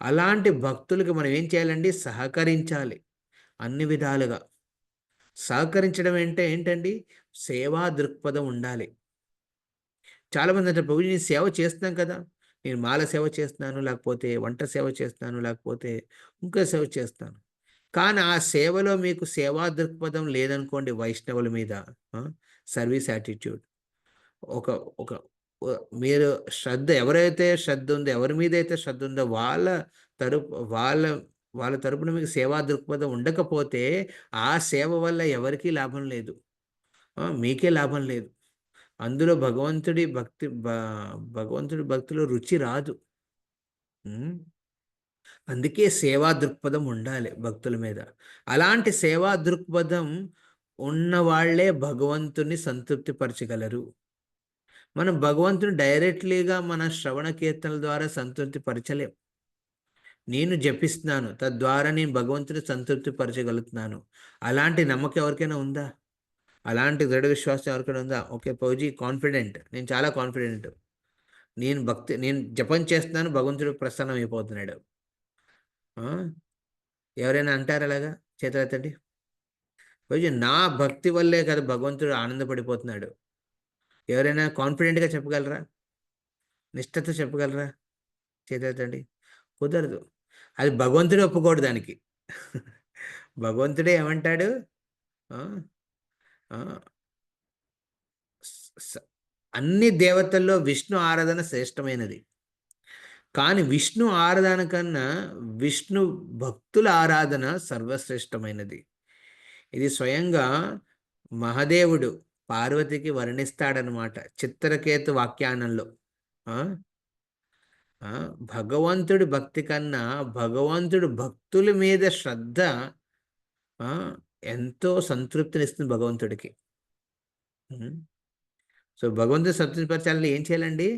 అలాంటి భక్తులకు మనం ఏం చేయాలండి? సహకరించాలి అన్ని విధాలుగా. సహకరించడం అంటే ఏంటండి? సేవా దృక్పథం ఉండాలి. చాలామంది అంటే, ప్రభు నేను సేవ చేస్తున్నాం కదా, నేను మాల సేవ చేస్తున్నాను, లేకపోతే వంట సేవ చేస్తున్నాను, లేకపోతే ఇంకో సేవ చేస్తాను, కానీ ఆ సేవలో మీకు సేవా దృక్పథం లేదనుకోండి, వైష్ణవుల మీద సర్వీస్ యాటిట్యూడ్, ఒక ఒక మీరు శ్రద్ధ, ఎవరైతే శ్రద్ధ ఉందో, ఎవరి మీద అయితే శ్రద్ధ ఉందో వాళ్ళ తరపున మీకు సేవా దృక్పథం ఉండకపోతే ఆ సేవ వల్ల ఎవరికీ లాభం లేదు, మీకే లాభం లేదు. అందులో భగవంతుడి భక్తిలో రుచి రాదు. అందుకే సేవా దృక్పథం ఉండాలి భక్తుల మీద. అలాంటి సేవా దృక్పథం ఉన్న వాళ్ళే భగవంతుని సంతృప్తి పరచగలరు. మనం భగవంతుని డైరెక్ట్లీగా మన శ్రవణ కీర్తనల ద్వారా సంతృప్తి పరచలేం. నేను జపిస్తున్నాను, తద్వారా నేను భగవంతుని సంతృప్తి పరచగలుగుతున్నాను. అలాంటి నమ్మకం ఎవరికైనా ఉందా? అలాంటి దృఢ విశ్వాసం ఎవరికైనా ఉందా? ఓకే పౌజీ కాన్ఫిడెంట్, నేను చాలా కాన్ఫిడెంట్, నేను జపం చేస్తున్నాను, భగవంతుడు ప్రసన్నం అయిపోతున్నాడు. ఎవరైనా అంటారు అలాగా? చేతులెత్తండి. పౌజీ నా భక్తి వల్లే కదా భగవంతుడు ఆనందపడిపోతున్నాడు. ఎవరైనా కాన్ఫిడెంట్గా చెప్పగలరా? నిష్ఠతో చెప్పగలరా? చేతులెత్తండి. కుదరదు. అది భగవంతుడే ఒప్పుకోడు దానికి. భగవంతుడే ఏమంటాడు? అన్ని దేవతల్లో విష్ణు ఆరాధన శ్రేష్టమైనది. కానీ విష్ణు ఆరాధన కన్నా విష్ణు భక్తుల ఆరాధన సర్వశ్రేష్టమైనది. ఇది స్వయంగా మహాదేవుడు పార్వతికి వర్ణిస్తాడనమాట చిత్రకేతు వాఖ్యానంలో. భగవంతుడి భక్తి కన్నా భగవంతుడు భక్తుల మీద శ్రద్ధ ఎంతో సంతృప్తినిస్తుంది భగవంతుడికి. సో భగవంతుడు సంతృప్తిపరచాలని ఏం చేయాలండి?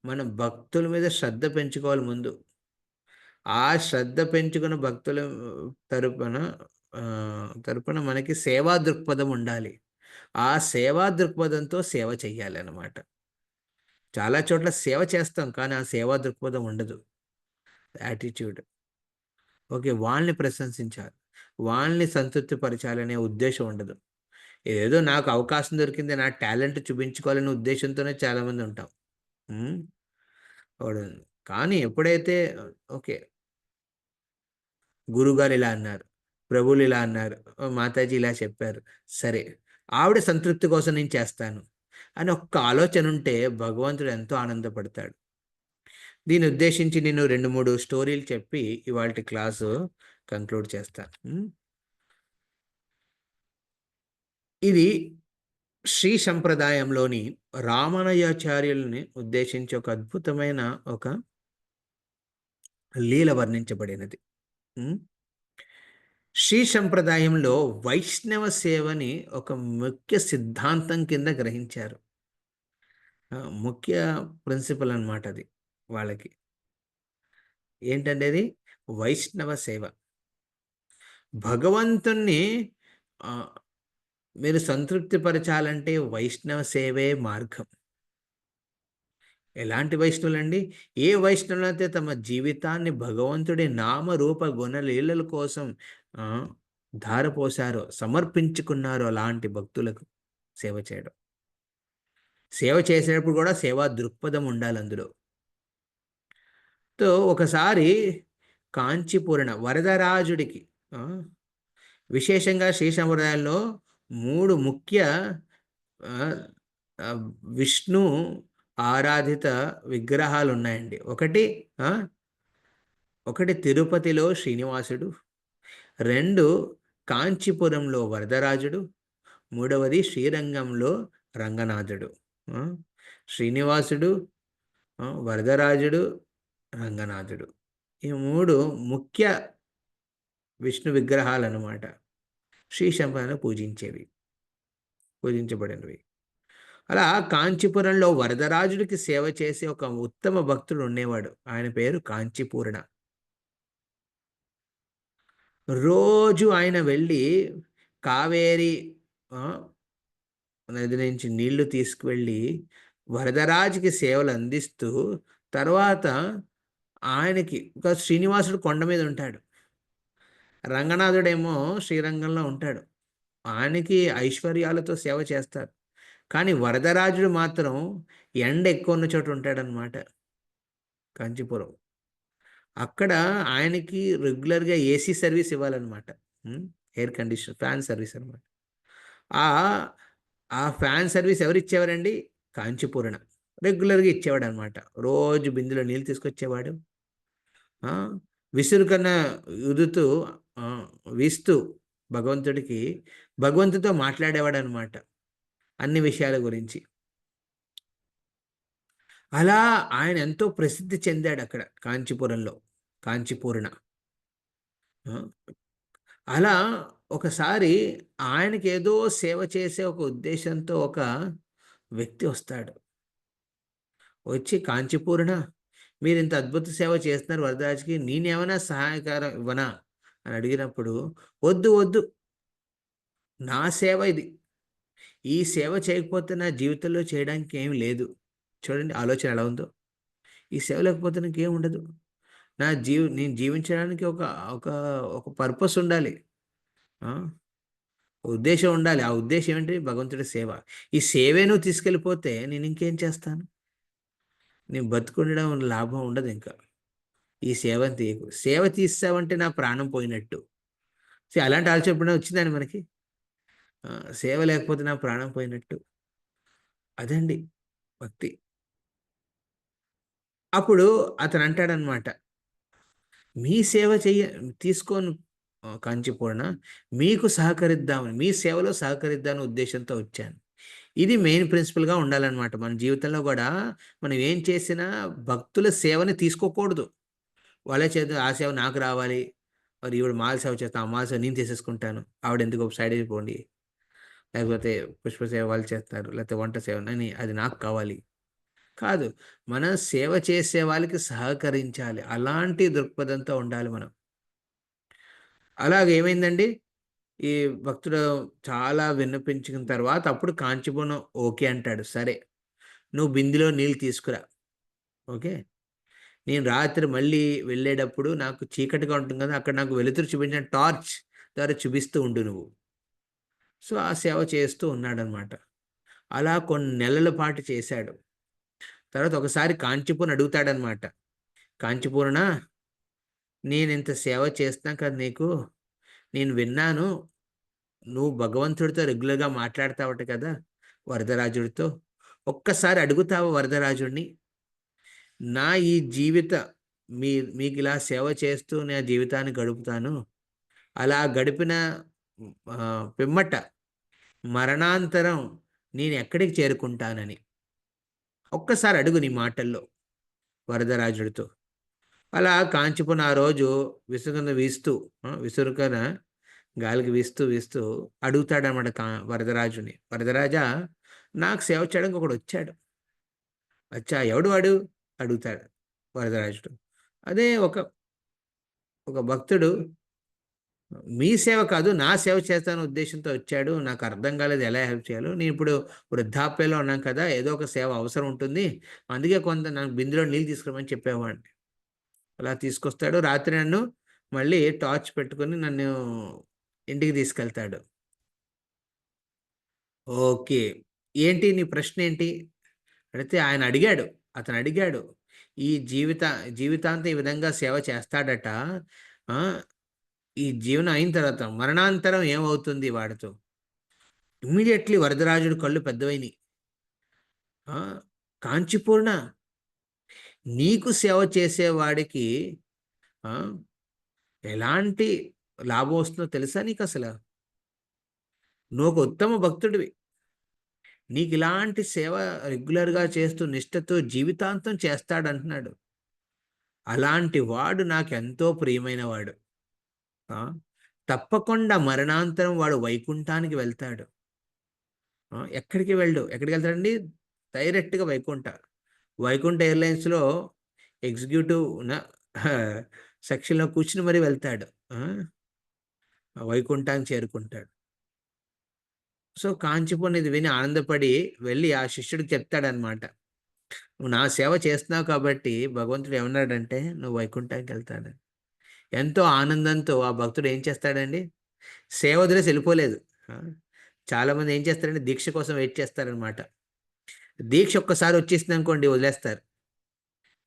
మనం భక్తుల మీద శ్రద్ధ పెంచుకోవాలి ముందు. ఆ శ్రద్ధ పెంచుకున్న భక్తుల తరపున మనకి సేవా దృక్పథం ఉండాలి. ఆ సేవా దృక్పథంతో సేవ చెయ్యాలి అన్నమాట. చాలా చోట్ల సేవ చేస్తాం, కానీ ఆ సేవా దృక్పథం ఉండదు, యాటిట్యూడ్. ఓకే, వాళ్ళని ప్రశంసించాలి, వాళ్ళని సంతృప్తి పరచాలనే ఉద్దేశం ఉండదు. ఏదో నాకు అవకాశం దొరికింది, నా టాలెంట్ చూపించుకోవాలనే ఉద్దేశంతోనే చాలామంది ఉంటాం. కానీ ఎప్పుడైతే ఓకే గురుగారు ఇలా అన్నారు, ప్రభువులు ఇలా అన్నారు, మాతాజీ ఇలా చెప్పారు, సరే ఆవిడ సంతృప్తి కోసం నేను చేస్తాను అని ఒక్క ఆలోచన ఉంటే భగవంతుడు ఎంతో ఆనందపడతాడు. దీన్ని ఉద్దేశించి నేను 2-3 స్టోరీలు చెప్పి ఇవాళ క్లాసు కంక్లూడ్ చేస్తాను. ఇది శ్రీ సంప్రదాయంలోని రామానుజాచార్యుల్ని ఉద్దేశించి ఒక అద్భుతమైన ఒక లీల వర్ణించబడినది. శ్రీ సంప్రదాయంలో వైష్ణవ సేవని ఒక ముఖ్య సిద్ధాంతం కింద గ్రహించారు. ముఖ్య ప్రిన్సిపల్ అన్నమాట అది వాళ్ళకి. ఏంటంటే అది వైష్ణవ సేవ. భగవంతుణ్ణి మీరు సంతృప్తి పరచాలంటే వైష్ణవ సేవే మార్గం. ఎలాంటి వైష్ణవులండి? ఏ వైష్ణవులైతే తమ జీవితాన్ని భగవంతుడి నామరూప గుణలీలల కోసం ధారపోసారో, సమర్పించుకున్నారో అలాంటి భక్తులకు సేవ చేయడం. సేవ చేసేటప్పుడు కూడా సేవా దృక్పథం ఉండాలి అందులో. ఒకసారి కాంచీపురణ వరదరాజుడికి విశేషంగా శ్రీ సంప్రదాయంలో 3 ముఖ్య విష్ణు ఆరాధిత విగ్రహాలు ఉన్నాయండి. ఒకటి తిరుపతిలో శ్రీనివాసుడు, 2 కాంచీపురంలో వరదరాజుడు, 3వది శ్రీరంగంలో రంగనాథుడు. శ్రీనివాసుడు, వరదరాజుడు, రంగనాథుడు, ఈ 3 ముఖ్య విష్ణు విగ్రహాలు అన్నమాట. శ్రీ సంప్రదాయంలో పూజించబడినవి. అలా కాంచీపురంలో వరదరాజుడికి సేవ చేసే ఒక ఉత్తమ భక్తుడు ఉండేవాడు. ఆయన పేరు కాంచీపూర్ణ. రోజు ఆయన వెళ్ళి కావేరి నది నుంచి నీళ్లు తీసుకువెళ్ళి వరదరాజుకి సేవలు అందిస్తూ, తర్వాత ఆయనకి శ్రీనివాసుడు కొండ మీద ఉంటాడు, రంగనాథుడేమో శ్రీరంగంలో ఉంటాడు. ఆయనకి ఐశ్వర్యాలతో సేవ చేస్తారు. కానీ వరదరాజుడు మాత్రం ఎండ ఎక్కువ ఉన్న చోట ఉంటాడనమాట, కాంచీపురం. అక్కడ ఆయనకి రెగ్యులర్గా ఏసీ సర్వీస్ ఇవ్వాలన్నమాట. ఎయిర్ కండిషన్ ఫ్యాన్ సర్వీస్ అనమాట. ఆ ఆ ఫ్యాన్ సర్వీస్ ఎవరు ఇచ్చేవారండి? కాంచీపూరణ రెగ్యులర్గా ఇచ్చేవాడు అనమాట. రోజు బిందులో నీళ్ళు తీసుకొచ్చేవాడు. ఆ, విసురుకన్నా ఉదుతూ ఆ, వీస్తూ భగవంతుడికి భగవంతుడితో మాట్లాడేవాడు అనమాట అన్ని విషయాల గురించి. అలా ఆయన ఎంతో ప్రసిద్ధి చెందాడు అక్కడ కాంచీపురంలో, కాంచీపూరణ. ఆ, అలా ఒకసారి ఆయనకి ఏదో సేవ చేసే ఒక ఉద్దేశంతో ఒక వ్యక్తి వస్తాడు. వచ్చి, కాంచీపూరణ, మీరు ఇంత అద్భుత సేవ చేస్తున్నారు వరదరాజుకి, నేనేమైనా సహాయకారం ఇవ్వనా అని అడిగినప్పుడు, వద్దు వద్దు, నా సేవ ఇది. ఈ సేవ చేయకపోతే నా జీవితంలో చేయడానికి ఏమి లేదు. చూడండి ఆలోచన ఎలా ఉందో. ఈ సేవ లేకపోతే నాకేం ఉండదు. నేను జీవించడానికి ఒక ఒక ఒక పర్పస్ ఉండాలి. ఆ, ఉద్దేశం ఉండాలి. ఆ ఉద్దేశం ఏంటి? భగవంతుడి సేవ. ఈ సేవే నువ్వు తీసుకెళ్ళిపోతే నేను ఇంకేం చేస్తాను? నేను బతుకుండడం లాభం ఉండదు ఇంకా. ఈ సేవని తీయకు. సేవ తీసావంటే నా ప్రాణం పోయినట్టు. అలాంటి ఆలోచన ఎప్పుడైనా వచ్చిందండి మనకి? సేవ లేకపోతే నా ప్రాణం పోయినట్టు. అదండి భక్తి. అప్పుడు అతను అంటాడనమాట, మీ సేవ తీసుకోను కాంచీపూర్ణ, మీకు సహకరిద్దామని, మీ సేవలో సహకరిద్దామని ఉద్దేశంతో వచ్చాను. ఇది మెయిన్ ప్రిన్సిపల్గా ఉండాలన్నమాట. మన జీవితంలో కూడా మనం ఏం చేసినా భక్తుల సేవని తీసుకోకూడదు. వాళ్ళే చేద్దాం, ఆ సేవ నాకు రావాలి, మరి ఈవిడ మాల సేవ చేస్తాను, ఆ మాల సేవ నేను తీసేసుకుంటాను, ఆవిడ ఎందుకు సైడ్ అయిపోండి, లేకపోతే పుష్ప సేవ వాళ్ళు చేస్తారు, లేకపోతే వంట సేవ అని అది నాకు కావాలి. కాదు, మనం సేవ చేసే వాళ్ళకి సహకరించాలి. అలాంటి దృక్పథంతో ఉండాలి మనం. అలాగే ఏమైందండి, ఈ భక్తుడు చాలా విన్నపించిన తర్వాత అప్పుడు కాంచీపురం ఓకే అంటాడు. సరే, నువ్వు బిందెలో నీళ్ళు తీసుకురా. ఓకే, నేను రాత్రి మళ్ళీ వెళ్ళేటప్పుడు నాకు చీకటిగా ఉంటుంది కదా, అక్కడ నాకు వెలుతురు చూపించిన టార్చ్ ద్వారా చూపిస్తూ ఉండు నువ్వు. సో ఆ సేవ చేస్తూ ఉన్నాడనమాట. అలా కొన్ని నెలల పాటు చేశాడు. తర్వాత ఒకసారి కాంచీపురం అడుగుతాడనమాట, కాంచీపూర్ణ, నేను ఇంత సేవ చేస్తున్నా కదా నీకు, నేను విన్నాను నువ్వు భగవంతుడితో రెగ్యులర్గా మాట్లాడతావట కదా, వరదరాజుడితో. ఒక్కసారి అడుగుతావా వరదరాజుడిని, నా ఈ జీవిత మీకు ఇలా సేవ చేస్తూ నా జీవితాన్ని గడుపుతాను, అలా గడిపిన పిమ్మట మరణాంతరం నేను ఎక్కడికి చేరుకుంటానని ఒక్కసారి అడుగు నీ మాటల్లో వరదరాజుడితో. అలా కాంచీపురం ఆ రోజు విసురుకన గాలికి వీస్తూ వీస్తూ అడుగుతాడనమాట వరదరాజుని, వరదరాజా, నాకు సేవ చేయడానికి ఒకడు వచ్చాడు. అచ్చా, ఎవడు వాడు అడుగుతాడు వరదరాజుడు. అదే ఒక భక్తుడు మీ సేవ కాదు నా సేవ చేస్తాను ఉద్దేశంతో వచ్చాడు, నాకు అర్థం కాలేదు ఎలా హెల్ప్ చేయాలో, నేను ఇప్పుడు వృద్ధాప్యలో ఉన్నాను కదా, ఏదో ఒక సేవ అవసరం ఉంటుంది, అందుకే కొంత నాకు బిందులో నీళ్ళు తీసుకురమని చెప్పేవాడిని. అలా తీసుకొస్తాడు. రాత్రి నన్ను మళ్ళీ టార్చ్ పెట్టుకొని నన్ను ఇంటికి తీసుకెళ్తాడు. ఓకే, ఏంటి నీ ప్రశ్న ఏంటి అడిగితే అతను అడిగాడు, ఈ జీవితాంతం ఈ విధంగా సేవ చేస్తాడట, ఈ జీవనం అయిన తర్వాత మరణాంతరం ఏమవుతుంది వాడితో? ఇమ్మీడియట్లీ వరదరాజుడు కళ్ళు పెద్దవైనాయి. కాంచీపూర్ణ, నీకు సేవ చేసేవాడికి ఎలాంటి లాభం వస్తుందో తెలుసా నీకు? అసలు నువ్వు ఒక ఉత్తమ భక్తుడివి, నీకు ఇలాంటి సేవ రెగ్యులర్గా చేస్తూ నిష్ఠతో జీవితాంతం చేస్తాడంటున్నాడు. అలాంటి వాడు నాకు ఎంతో ప్రియమైన వాడు. తప్పకుండా మరణాంతరం వాడు వైకుంఠానికి వెళ్తాడు. ఎక్కడికి వెళ్తాడండి? డైరెక్ట్గా వైకుంఠ ఎయిర్లైన్స్లో ఎగ్జిక్యూటివ్ సెక్షన్లో కూర్చుని మరీ వెళ్తాడు, వైకుంఠానికి చేరుకుంటాడు. సో కాంచీపురం ఇది విని ఆనందపడి వెళ్ళి ఆ శిష్యుడికి చెప్తాడనమాట, నువ్వు నా సేవ చేస్తున్నావు కాబట్టి భగవంతుడు ఏమన్నాడంటే నువ్వు వైకుంఠానికి వెళ్తాడు. ఎంతో ఆనందంతో ఆ భక్తుడు ఏం చేస్తాడండి, సేవ వదిలేసి వెళ్ళిపోలేదు. చాలామంది ఏం చేస్తారంటే దీక్ష కోసం వెయిట్ చేస్తారనమాట. దీక్ష ఒక్కసారి వచ్చేసింది అనుకోండి వదిలేస్తారు,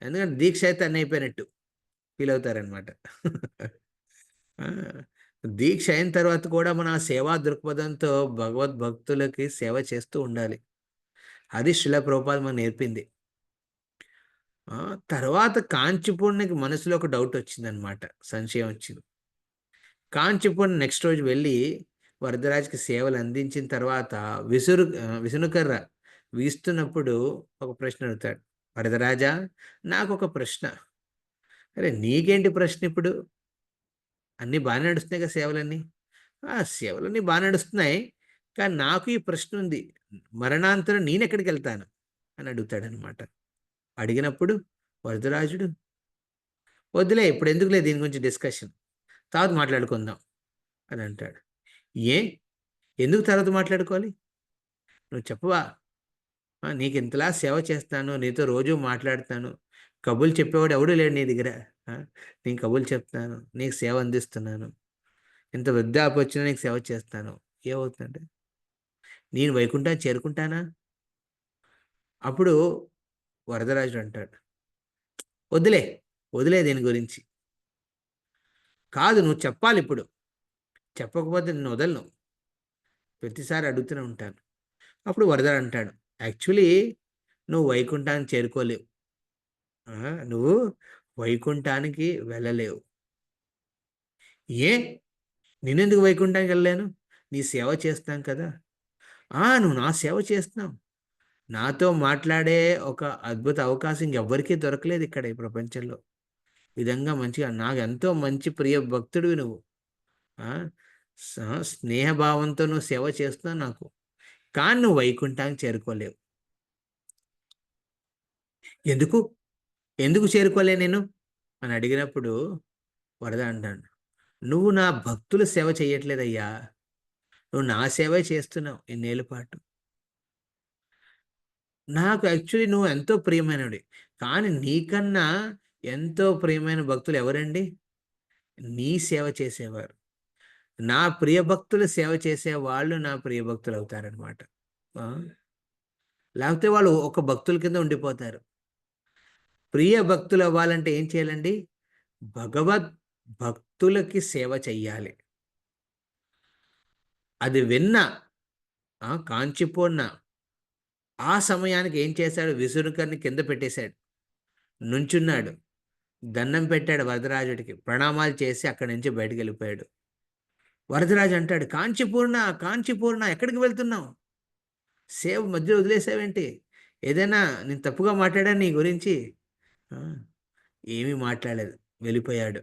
ఎందుకంటే దీక్ష అయితే అన్నీ అయిపోయినట్టు. ఫీల్ అవుతారనమాట. దీక్ష అయిన తర్వాత కూడా మన ఆ సేవా దృక్పథంతో భగవద్భక్తులకి సేవ చేస్తూ ఉండాలి. అది శిలా ప్రభుపాద మనకు నేర్పింది. తర్వాత కాంచీపూర్ణకి మనసులో ఒక డౌట్ వచ్చిందనమాట, సంశయం వచ్చింది. కాంచీపూర్ణ నెక్స్ట్ రోజు వెళ్ళి వరదరాజుకి సేవలు అందించిన తర్వాత విసునుకర్ర వీస్తున్నప్పుడు ఒక ప్రశ్న అడుగుతాడు. వరదరాజా, నాకు ఒక ప్రశ్న. అరే నీకేంటి ప్రశ్న ఇప్పుడు? అన్నీ బాగానే నడుస్తున్నాయి కదా సేవలన్నీ. సేవలన్నీ బాగా నడుస్తున్నాయి, కానీ నాకు ఈ ప్రశ్న ఉంది. మరణాంతరం నేనెక్కడికి వెళ్తాను అని అడుగుతాడనమాట. అడిగినప్పుడు వరదరాజుడు, వద్దులే ఇప్పుడు ఎందుకులే దీని గురించి డిస్కషన్, తర్వాత మాట్లాడుకుందాం అని అంటాడు. ఎందుకు తర్వాత మాట్లాడుకోవాలి? నువ్వు చెప్పవా? నీకు ఇంతలా సేవ చేస్తాను, నీతో రోజు మాట్లాడతాను, కబుర్లు చెప్పేవాడు ఎవడూ లేడు నీ దగ్గర. నేను కబుర్లు చెప్తాను, నీకు సేవ అందిస్తున్నాను, ఇంత వృద్ధాప్యం వచ్చినా నీకు సేవ చేస్తాను, ఏమవుతుందంటే నేను వైకుంఠాన్ని చేరుకుంటానా? అప్పుడు వరదరాజుడు అంటాడు, వదిలే వదిలే దీని గురించి. కాదు, నువ్వు చెప్పాలి ఇప్పుడు, చెప్పకపోతే నేను వదలను, ప్రతిసారి అడుగుతూనే ఉంటాను. అప్పుడు వరదరాజు అంటాడు, యాక్చువల్లీ నువ్వు వైకుంఠాన్ని చేరుకోలేవు, నువ్వు వైకుంఠానికి వెళ్ళలేవు. నేనెందుకు వైకుంఠానికి వెళ్ళలేను? నీ సేవ చేస్తాం కదా. నువ్వు నా సేవ చేస్తున్నావు, నాతో మాట్లాడే ఒక అద్భుత అవకాశం ఇంకెవ్వరికీ దొరకలేదు ఇక్కడ ఈ ప్రపంచంలో. విధంగా మంచిగా నాకు ఎంతో మంచి ప్రియ భక్తుడివి నువ్వు. స్నేహభావంతో నువ్వు సేవ చేస్తున్నావు నాకు, కానీ నువ్వు వైకుంఠానికి చేరుకోలేవు. ఎందుకు ఎందుకు చేరుకోలే నేను అని అడిగినప్పుడు వరద అంటాడు, నువ్వు నా భక్తుల సేవ చేయట్లేదయ్యా, నువ్వు నా సేవే చేస్తున్నావు ఇన్నేళ్ళ పాటు. నాకు యాక్చువల్లీ నువ్వు ఎంతో ప్రియమైనవి, కానీ నీకన్నా ఎంతో ప్రియమైన భక్తులు ఎవరండి? నీ సేవ చేసేవారు. నా ప్రియ భక్తులు సేవ చేసే వాళ్ళు నా ప్రియ భక్తులు అవుతారనమాట. లేకపోతే వాళ్ళు ఒక భక్తుల కింద ఉండిపోతారు. ప్రియ భక్తులు అవ్వాలంటే ఏం చేయాలండి? భగవద్ భక్తులకి సేవ చెయ్యాలి. అది విన్న కాంచీపూర్ణ ఆ సమయానికి ఏం చేశాడు? విసురుకర్ని కింద పెట్టేశాడు, నుంచున్నాడు, దండం పెట్టాడు వరదరాజుడికి, ప్రణామాలు చేసి అక్కడి నుంచి బయటకు వెళ్ళిపోయాడు. వరదరాజు అంటాడు, కాంచీపూర్ణ కాంచీపూర్ణ ఎక్కడికి వెళ్తున్నావు? సేవ మధ్యలో వదిలేసావేంటి? ఏదైనా నేను తప్పుగా మాట్లాడాను నీ గురించి? ఏమీ మాట్లాడలేదు, వెళ్ళిపోయాడు.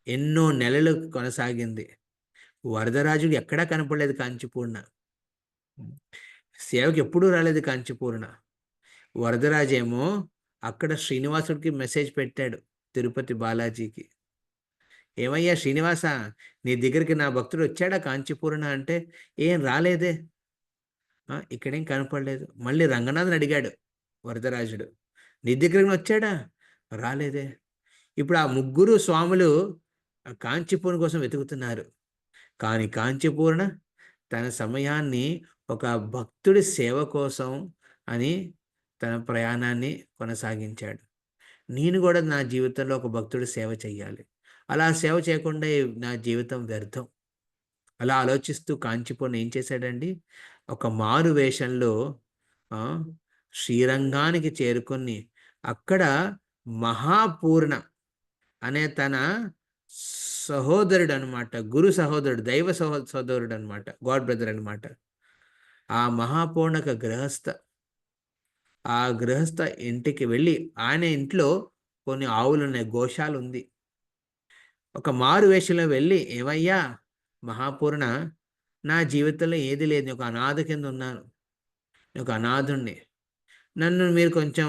ఎన్నో నెలలు కొనసాగింది. వరదరాజుడు ఎక్కడా కనపడలేదు కాంచీపూర్ణ. సేవకి ఎప్పుడూ రాలేదు కాంచీపూర్ణ. వరదరాజేమో అక్కడ శ్రీనివాసుడికి మెసేజ్ పెట్టాడు, తిరుపతి బాలాజీకి. ఏమయ్యా శ్రీనివాస, నీ దగ్గరికి నా భక్తుడు వచ్చాడా కాంచీపూర్ణ అంటే? ఏం రాలేదే, ఇక్కడేం కనపడలేదు. మళ్ళీ రంగనాథన్ అడిగాడు వరదరాజుడు, నీ దగ్గరికి వచ్చాడా? రాలేదే. ఇప్పుడు ఆ ముగ్గురు స్వాములు కాంచీపూర్ణ కోసం వెతుకుతున్నారు, కానీ కాంచీపూర్ణ తన సమయాన్ని ఒక భక్తుడి సేవ కోసం అని తన ప్రయాణాన్ని కొనసాగించాడు. నేను కూడా నా జీవితంలో ఒక భక్తుడి సేవ చెయ్యాలి, అలా సేవ చేయకుండా నా జీవితం వ్యర్థం. అలా ఆలోచిస్తూ కాంచీపూర్ణ ఏం చేశాడండి? ఒక మారు వేషంలో శ్రీరంగానికి చేరుకొని అక్కడ మహాపూర్ణ అనే తన సహోదరుడు అనమాట, గురు సహోదరుడు, దైవ సహోదరుడు అనమాట, గాడ్ బ్రదర్ అనమాట. ఆ మహాపూర్ణక ఆ గృహస్థ ఇంటికి వెళ్ళి, ఆయన ఇంట్లో కొన్ని ఆవులు ఉన్నాయి, గోశాల ఉంది. ఒక మారు వేషంలో వెళ్ళి, ఏమయ్యా మహాపూర్ణ, నా జీవితంలో ఏది లేదు, నేను ఒక అనాథ కింద ఉన్నాను, నేను ఒక అనాథుణ్ణి, నన్ను మీరు కొంచెం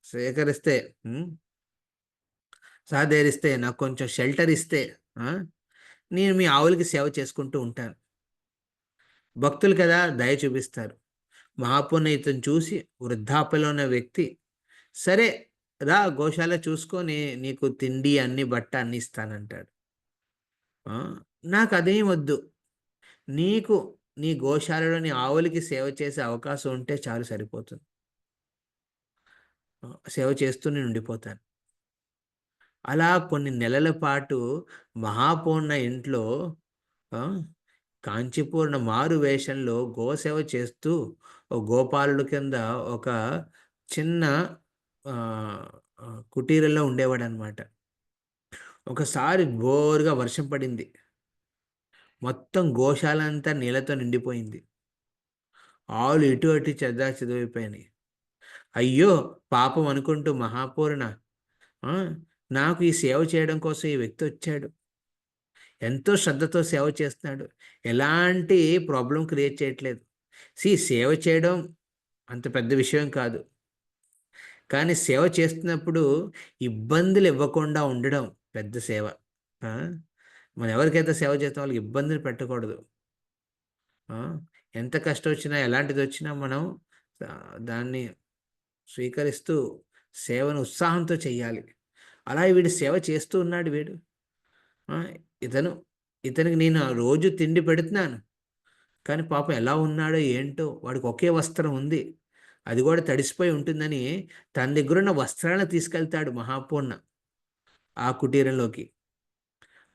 సేకరిస్తే, సహధరిస్తే, నాకు కొంచెం షెల్టర్ ఇస్తే నేను మీ ఆవులకి సేవ చేసుకుంటూ ఉంటాను. భక్తులు కదా, దయ చూపిస్తారు. మహాపూర్ణ ఇతను చూసి, వృద్ధాప్యలో ఉన్న వ్యక్తి, సరే రా గోశాల చూసుకొని నీకు తిండి అన్ని బట్ట అన్ని ఇస్తానంటాడు. నాకు అదేం వద్దు, నీకు నీ గోశాలలో నీ ఆవులకి సేవ చేసే అవకాశం ఉంటే చాలు, సరిపోతుంది, సేవ చేస్తూ నేను ఉండిపోతాను. అలా కొన్ని నెలల పాటు మహాపూర్ణ ఇంట్లో ఆ, కాంచీపూర్ణ మారు వేషంలో గోసేవ చేస్తూ ఓ గోపాలుడి కింద ఒక చిన్న ఆ, కుటీరంలో ఉండేవాడు అనమాట. ఒకసారి బోరుగా వర్షం పడింది. మొత్తం గోశాల అంతా నీళ్ళతో నిండిపోయింది. ఆవులు ఇటు అటు చెద్దా చెదిరిపోయినాయి. అయ్యో పాపం అనుకుంటూ మహాపూర్ణ ఆ, నాకు ఈ సేవ చేయడం కోసం ఈ వ్యక్తి వచ్చాడు, ఎంతో శ్రద్ధతో సేవ చేస్తున్నాడు, ఎలాంటి ప్రాబ్లం క్రియేట్ చేయట్లేదు. సేవ చేయడం అంత పెద్ద విషయం కాదు, కానీ సేవ చేస్తున్నప్పుడు ఇబ్బందులు ఇవ్వకుండా ఉండడం పెద్ద సేవ. ఆ, మనం ఎవరికైతే సేవ చేస్తాం వాళ్ళకి ఇబ్బందులు పెట్టకూడదు. ఆ, ఎంత కష్టం వచ్చినా ఎలాంటిది వచ్చినా మనం దాన్ని స్వీకరిస్తూ సేవను ఉత్సాహంతో చెయ్యాలి. అలా వీడు సేవ చేస్తూ ఉన్నాడు. వీడు ఆ, ఇతనికి నేను రోజు తిండి పెడుతున్నాను, కానీ పాపం ఎలా ఉన్నాడో ఏంటో, వాడికి ఒకే వస్త్రం ఉంది, అది కూడా తడిసిపోయి ఉంటుందని తన దగ్గరున్న వస్త్రాలను తీసుకెళ్తాడు మహాపూర్ణ ఆ కుటీరంలోకి.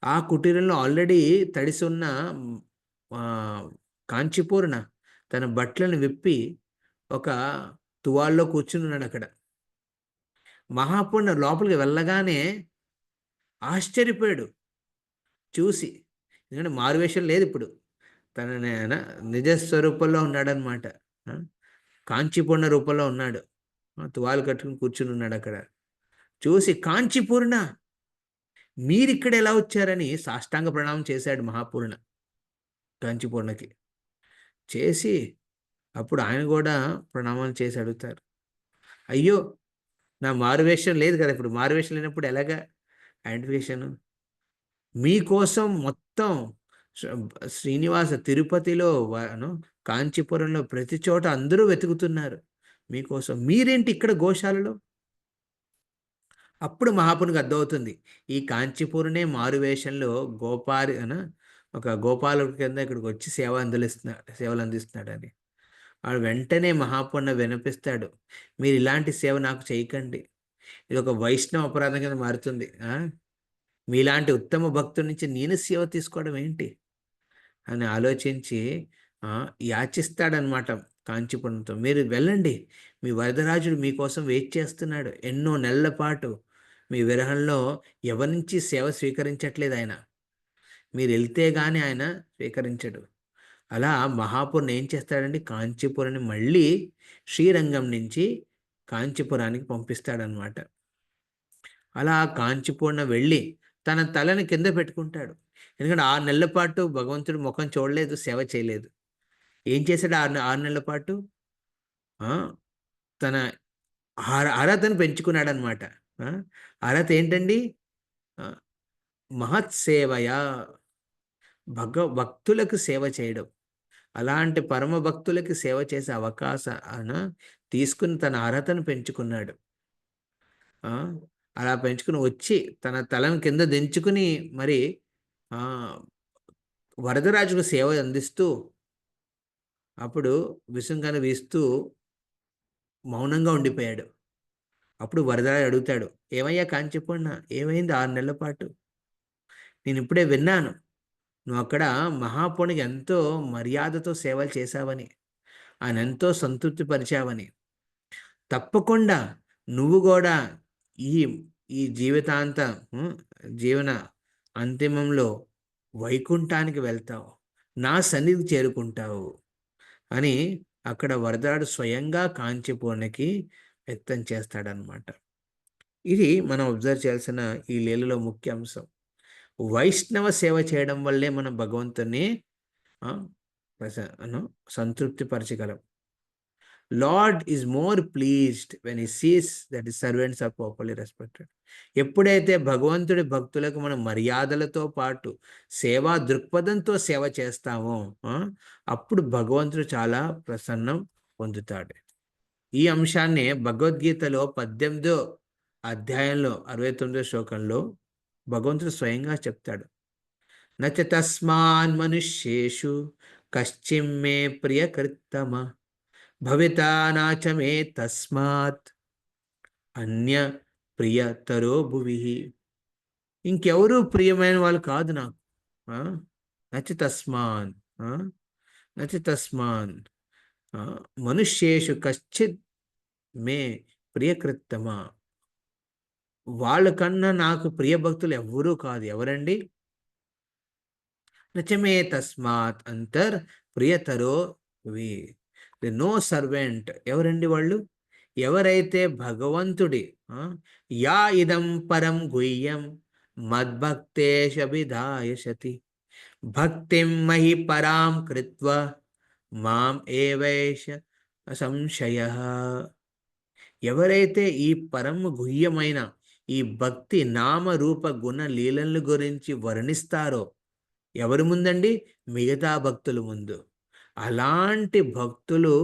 ఆ కుటీరంలో ఆల్రెడీ తడిసి ఉన్న ఆ, కాంచీపూర్ణ తన బట్టలను విప్పి ఒక తువాల్లో కూర్చుని ఉన్నాడు అక్కడ. మహాపూర్ణ లోపలికి వెళ్ళగానే ఆశ్చర్యపోయాడు చూసి. ఎందుకంటే మారువేషం లేదు ఇప్పుడు, తన నిజ స్వరూపంలో ఉన్నాడనమాట. కాంచీపూర్ణ రూపంలో ఉన్నాడు. తువాలు కట్టుకుని కూర్చుని ఉన్నాడు అక్కడ. చూసి, కాంచీపూర్ణ మీరిక్కడ ఎలా వచ్చారని సాష్టాంగ ప్రణామం చేశాడు మహాపూర్ణ కాంచీపూర్ణకి. చేసి అప్పుడు ఆయన కూడా ప్రణామాలు చేసి అడుగుతారు, అయ్యో నా మారువేషం లేదు కదా, ఇప్పుడు మారువేషం లేనప్పుడు ఎలాగా ఐడెంటిఫికేషన్? మీకోసం మొత్తం శ్రీనివాస తిరుపతిలో కాంచీపురంలో ప్రతి చోట అందరూ వెతుకుతున్నారు మీకోసం, మీరేంటి ఇక్కడ గోశాలలో? అప్పుడు మహాపునికి అర్థమవుతుంది, ఈ కాంచీపురనే మారువేషంలో ఒక గోపాలుడి కింద ఇక్కడికి వచ్చి సేవలు అందిస్తున్నాడని. వాడు వెంటనే మహాపున్న వినిపిస్తాడు, మీరు ఇలాంటి సేవ నాకు చేయకండి, ఇది ఒక వైష్ణవ అపరాధం కింద మారుతుంది. మీలాంటి ఉత్తమ భక్తుడి నుంచి నేను సేవ తీసుకోవడం ఏంటి అని ఆలోచించి యాచిస్తాడనమాట కాంచీపురంతో. మీరు వెళ్ళండి, మీ వరదరాజుడు మీకోసం వెయిట్ చేస్తున్నాడు, ఎన్నో నెలల పాటు మీ విరహంలో ఎవరి నుంచి సేవ స్వీకరించట్లేదు ఆయన, మీరు వెళ్తే కానీ ఆయన స్వీకరించడు. అలా మహాపూర్ణ ఏం చేస్తాడండి, కాంచీపురాన్ని మళ్ళీ శ్రీరంగం నుంచి కాంచీపురానికి పంపిస్తాడనమాట. అలా కాంచీపూర్ణ వెళ్ళి తన తలని కింద పెట్టుకుంటాడు. ఎందుకంటే 6 నెలల పాటు భగవంతుడు ముఖం చూడలేదు, సేవ చేయలేదు. ఏం చేశాడు 6 నెలల పాటు? తన అర్హతను పెంచుకున్నాడు అనమాట. అర్హత ఏంటండి? మహత్సేవయ, భక్తులకు సేవ చేయడం. అలాంటి పరమ భక్తులకి సేవ చేసే అవకాశాన్ని తీసుకుని తన అర్హతను పెంచుకున్నాడు. అలా పెంచుకుని వచ్చి తన తలను కింద దించుకుని మరి వరదరాజుకు సేవ అందిస్తూ అప్పుడు విసుంగన వీస్తూ మౌనంగా ఉండిపోయాడు. అప్పుడు వరదరాజు అడుగుతాడు, ఏమయ్యా కాంచీపూర్ణ, ఏమైంది 6 నెలల పాటు? నేను ఇప్పుడే విన్నాను, నువ్వు అక్కడ మహాపూర్ణకి ఎంతో మర్యాదతో సేవలు చేశావని, ఆయన ఎంతో సంతృప్తి పరిచావని. తప్పకుండా నువ్వు కూడా ఈ జీవన అంతిమంలో వైకుంఠానికి వెళ్తావు, నా సన్నిధికి చేరుకుంటావు అని అక్కడ వరదరాడు స్వయంగా కాంచీపూర్ణకి వ్యక్తం చేస్తాడనమాట. ఇది మనం అబ్జర్వ్ చేయాల్సిన ఈ లీలలో ముఖ్య అంశం. వైష్ణవ సేవ చేయడం వల్లే మనం భగవంతుని సంతృప్తి పరచగలం. Lord is more pleased when he sees that his servants are properly respected. ఎప్పుడైతే భగవంతుడి భక్తులకు మనం మర్యాదలతో పాటు సేవా దృక్పథంతో సేవ చేస్తామో అప్పుడు భగవంతుడు చాలా ప్రసన్నం పొందుతాడు. ఈ అంశాన్ని భగవద్గీతలో 18వ అధ్యాయంలో 69వ శ్లోకంలో భగవంతుడు స్వయంగా చెప్తాడు, నచ తస్మాన్ మనుష్యేషు కశ్చిన్మే ప్రియకృత్తమ భవితా నాచ మే తస్మాత్ అన్య ప్రియతరో భువి. ఇంకెవరు ప్రియమైన వాళ్ళు కాదు నాకు. నచి తస్మాన్ నచి తస్మాన్ మనుష్యేషు కశ్చిత్ మే ప్రియకృత్తమా. వాళ్ళకన్నా నాకు ప్రియ భక్తులు ఎవ్వరూ కాదు. ఎవరండి? నచమే తస్మాత్ అంతర్ ప్రియతరో వి. No servant. ఎవరండి వాళ్ళు? ఎవరైతే భగవంతుడి యా ఇదం పరం గుహ్యం మద్భక్తేషభిధాయశతి భక్తిం మహి పరాం కృత్వా మాం ఏవైష సంశయః. ఎవరైతే ఈ పరమ గుహ్యమైన ఈ భక్తి నామ రూప గుణ లీలల గురించి వర్ణిస్తారో ఎవరి ముందండి? మిగతా భక్తుల ముందు. అలాంటి భక్తులు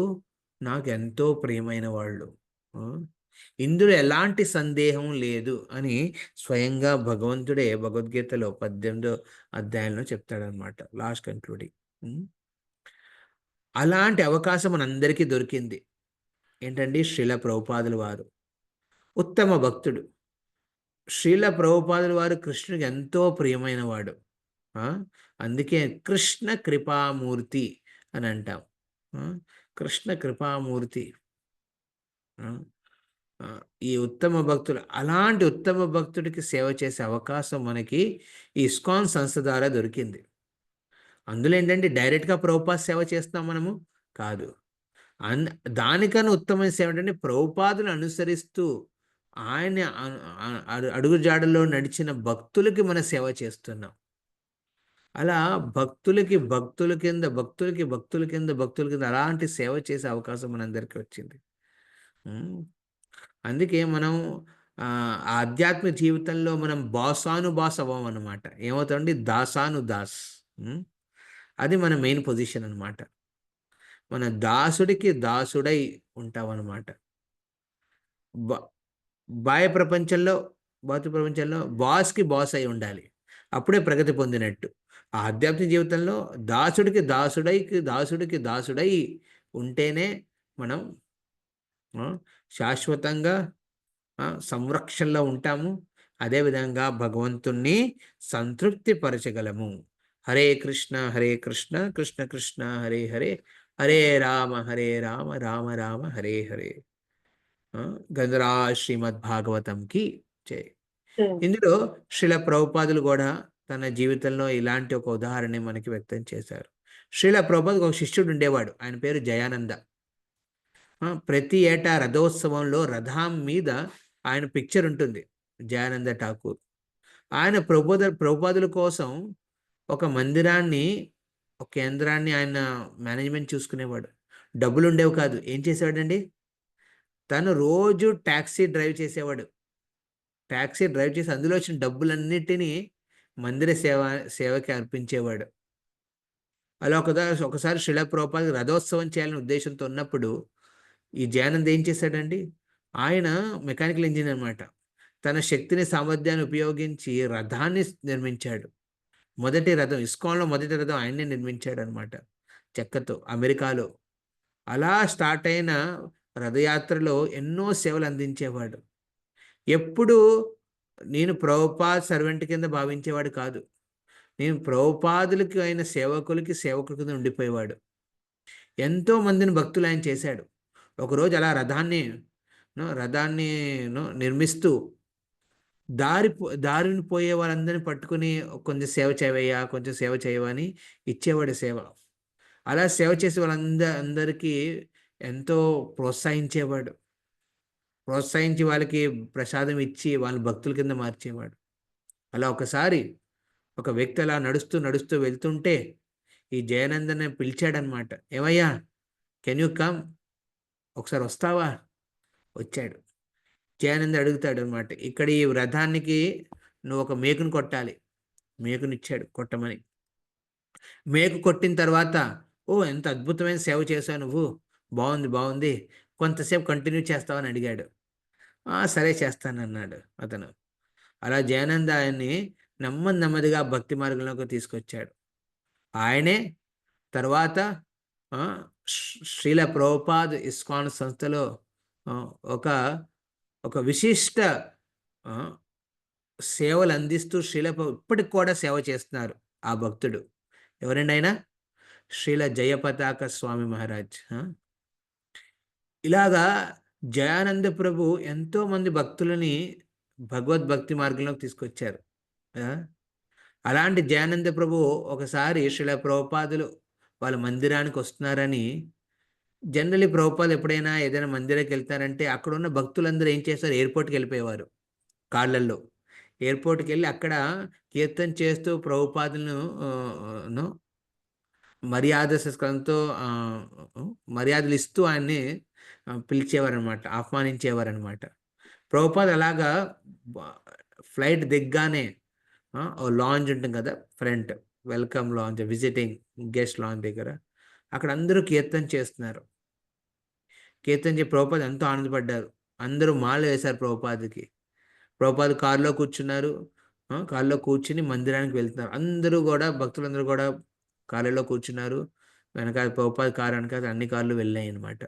నాకు ఎంతో ప్రియమైన వాళ్ళు, ఇందులో ఎలాంటి సందేహం లేదు అని స్వయంగా భగవంతుడే భగవద్గీతలో 18వ అధ్యాయంలో చెప్తాడనమాట, లాస్ట్ కన్క్లూడింగ్. అలాంటి అవకాశం మనందరికీ దొరికింది. ఏంటండి? శ్రీల ప్రభుపాదుల వారు ఉత్తమ భక్తుడు. శ్రీల ప్రభుపాదుల వారు కృష్ణుడికి ఎంతో ప్రియమైన వాడు. అందుకే కృష్ణ కృపామూర్తి అని అంటాం. కృష్ణ కృపామూర్తి. ఈ ఉత్తమ భక్తుడు, అలాంటి ఉత్తమ భక్తుడికి సేవ చేసే అవకాశం మనకి ఈ ఇస్కాన్ సంస్థ ద్వారా దొరికింది. అందులో ఏంటంటే డైరెక్ట్గా ప్రభుపాద సేవ చేస్తున్నాం మనము కాదు. దానికన్నా ఉత్తమైన సేవ ఏంటంటే ప్రభుపాదుని అనుసరిస్తూ ఆయన అడుగుజాడల్లో నడిచిన భక్తులకి మన సేవ చేస్తున్నాం. అలా భక్తులకి అలాంటి సేవ చేసే అవకాశం మనందరికీ వచ్చింది. అందుకే మనం ఆధ్యాత్మిక జీవితంలో మనం బాసానుబాస్ అవ్వం అన్నమాట. ఏమవుతామండి? దాసానుదాస్. అది మన మెయిన్ పొజిషన్ అన్నమాట. మన దాసుడికి దాసుడై ఉంటామన్నమాట. బాహ్య ప్రపంచంలో భౌతిక ప్రపంచంలో బాస్కి బాస్ అయి ఉండాలి, అప్పుడే ప్రగతి పొందినట్టు. ఆధ్యాత్మిక జీవితంలో దాసుడికి దాసుడై ఉంటేనే మనం శాశ్వతంగా సంరక్షణలో ఉంటాము. అదేవిధంగా భగవంతుణ్ణి సంతృప్తి పరచగలము. హరే కృష్ణ కృష్ణ కృష్ణ హరే హరే, హరే రామ రామ రామ హరే హరే. గంధరా శ్రీమద్ భాగవతంకి జై. ఇందులో శ్రీల ప్రభుపాదులు కూడా తన జీవితంలో ఇలాంటి ఒక ఉదాహరణ మనకి వ్యక్తం చేశారు. శ్రీల ప్రభుపాదుకు ఒక శిష్యుడు ఉండేవాడు, ఆయన పేరు జయానంద. ప్రతి ఏటా రథోత్సవంలో రథం మీద ఆయన పిక్చర్ ఉంటుంది, జయానంద ఠాకూర్. ఆయన ప్రభుపాదుల కోసం ఒక మందిరాన్ని, ఒక కేంద్రాన్ని ఆయన మేనేజ్మెంట్ చూసుకునేవాడు. డబ్బులు ఉండేవి కాదు. ఏం చేసేవాడండి? తను రోజు ట్యాక్సీ డ్రైవ్ చేసేవాడు. ట్యాక్సీ డ్రైవ్ చేసి అందులో వచ్చిన డబ్బులన్నిటినీ మందిర సేవకి అర్పించేవాడు. అలా ఒకసారి శ్రీల ప్రభుపాద రథోత్సవం చేయాలని ఉద్దేశంతో ఉన్నప్పుడు ఈ జయానంద్ ఏం చేశాడండి? ఆయన మెకానికల్ ఇంజనీర్ అన్నమాట. తన శక్తిని సామర్థ్యాన్ని ఉపయోగించి రథాన్ని నిర్మించాడు. మొదటి రథం, ఇస్కాన్లో మొదటి రథం ఆయన్నే నిర్మించాడు అనమాట, చెక్కతో, అమెరికాలో. అలా స్టార్ట్ అయిన రథయాత్రలో ఎన్నో సేవలు అందించేవాడు. ఎప్పుడు నేను ప్రభుపాద సర్వెంట్ కింద భావించేవాడు కాదు. నేను ప్రభుపాదులకి అయిన సేవకుల కింద ఉండిపోయేవాడు. ఎంతో మందిని భక్తులు ఆయన చేశాడు. ఒకరోజు అలా రథాన్ని నిర్మిస్తూ దారిని పోయే వాళ్ళందరినీ పట్టుకుని కొంచెం సేవ చేయవా అని ఇచ్చేవాడు సేవ. అలా సేవ చేసే అందరికీ ఎంతో ప్రోత్సహించి వాళ్ళకి ప్రసాదం ఇచ్చి వాళ్ళ భక్తుల కింద మార్చేవాడు. అలా ఒకసారి ఒక వ్యక్తి అలా నడుస్తూ వెళ్తుంటే ఈ జయానందని పిలిచాడనమాట. ఏమయ్యా, కెన్ యూ కమ్, ఒకసారి వస్తావా? వచ్చాడు. జయానంద అడుగుతాడు అనమాట, ఇక్కడ ఈ రథానికి నువ్వు ఒక మేకుని కొట్టాలి. మేకునిచ్చాడు కొట్టమని. మేకు కొట్టిన తర్వాత, ఓ ఎంత అద్భుతమైన సేవ చేశావు నువ్వు, బాగుంది, కొంతసేపు కంటిన్యూ చేస్తావని అడిగాడు. సరే చేస్తానన్నాడు అతను. అలా జయానంద ఆయన్ని నెమ్మదిగా భక్తి మార్గంలోకి తీసుకొచ్చాడు. ఆయనే తర్వాత శ్రీల ప్రభుపాద్ ఇస్కాన్ సంస్థలో ఒక విశిష్ట సేవలు అందిస్తూ ఇప్పటికి కూడా సేవ చేస్తున్నారు ఆ భక్తుడు. ఎవరండి ఆయన? శ్రీల జయపతాక స్వామి మహారాజ్. ఇలాగా జయానంద ప్రభు ఎంతో మంది భక్తులని భగవద్భక్తి మార్గంలోకి తీసుకొచ్చారు. ఆ? అలాంటి జయానంద ప్రభు ఒకసారి శ్రీల ప్రభుపాదులు వాళ్ళ మందిరానికి వస్తున్నారని, జనరలీ ప్రభుపాదులు ఎప్పుడైనా ఏదైనా మందిరానికి వెళ్తారంటే అక్కడ ఉన్న భక్తులందరూ ఏం చేస్తారు, ఎయిర్పోర్ట్కి వెళ్ళిపోయేవారు కార్లల్లో. ఎయిర్పోర్ట్కి వెళ్ళి అక్కడ కీర్తన చేస్తూ ప్రభుపాదులను మర్యాద సత్కారంతో మర్యాదలు ఇస్తూ ఆయన్ని పిలిచేవారనమాట, ఆహ్వానించేవారనమాట. ప్రభుపాద్ అలాగా ఫ్లైట్ దిగ్గానే ఓ లాంజ్ ఉంటుంది కదా front, welcome lounge, visiting guest lounge దగ్గర, అక్కడ అందరూ కీర్తన చేస్తున్నారు. కీర్తన చేసి ప్రభుపాద్ ఎంతో ఆనందపడ్డారు. అందరూ మాల వేశారు ప్రభుపాద్కి. ప్రభుపాద్ కారులో కూర్చున్నారు. కారులో కూర్చుని మందిరానికి వెళ్తున్నారు. అందరూ కూడా భక్తులందరూ కూడా కారులో కూర్చున్నారు. వెనకాల ప్రభుపాద్ కారు వెనకాల అన్ని కార్లు వెళ్ళాయి అనమాట.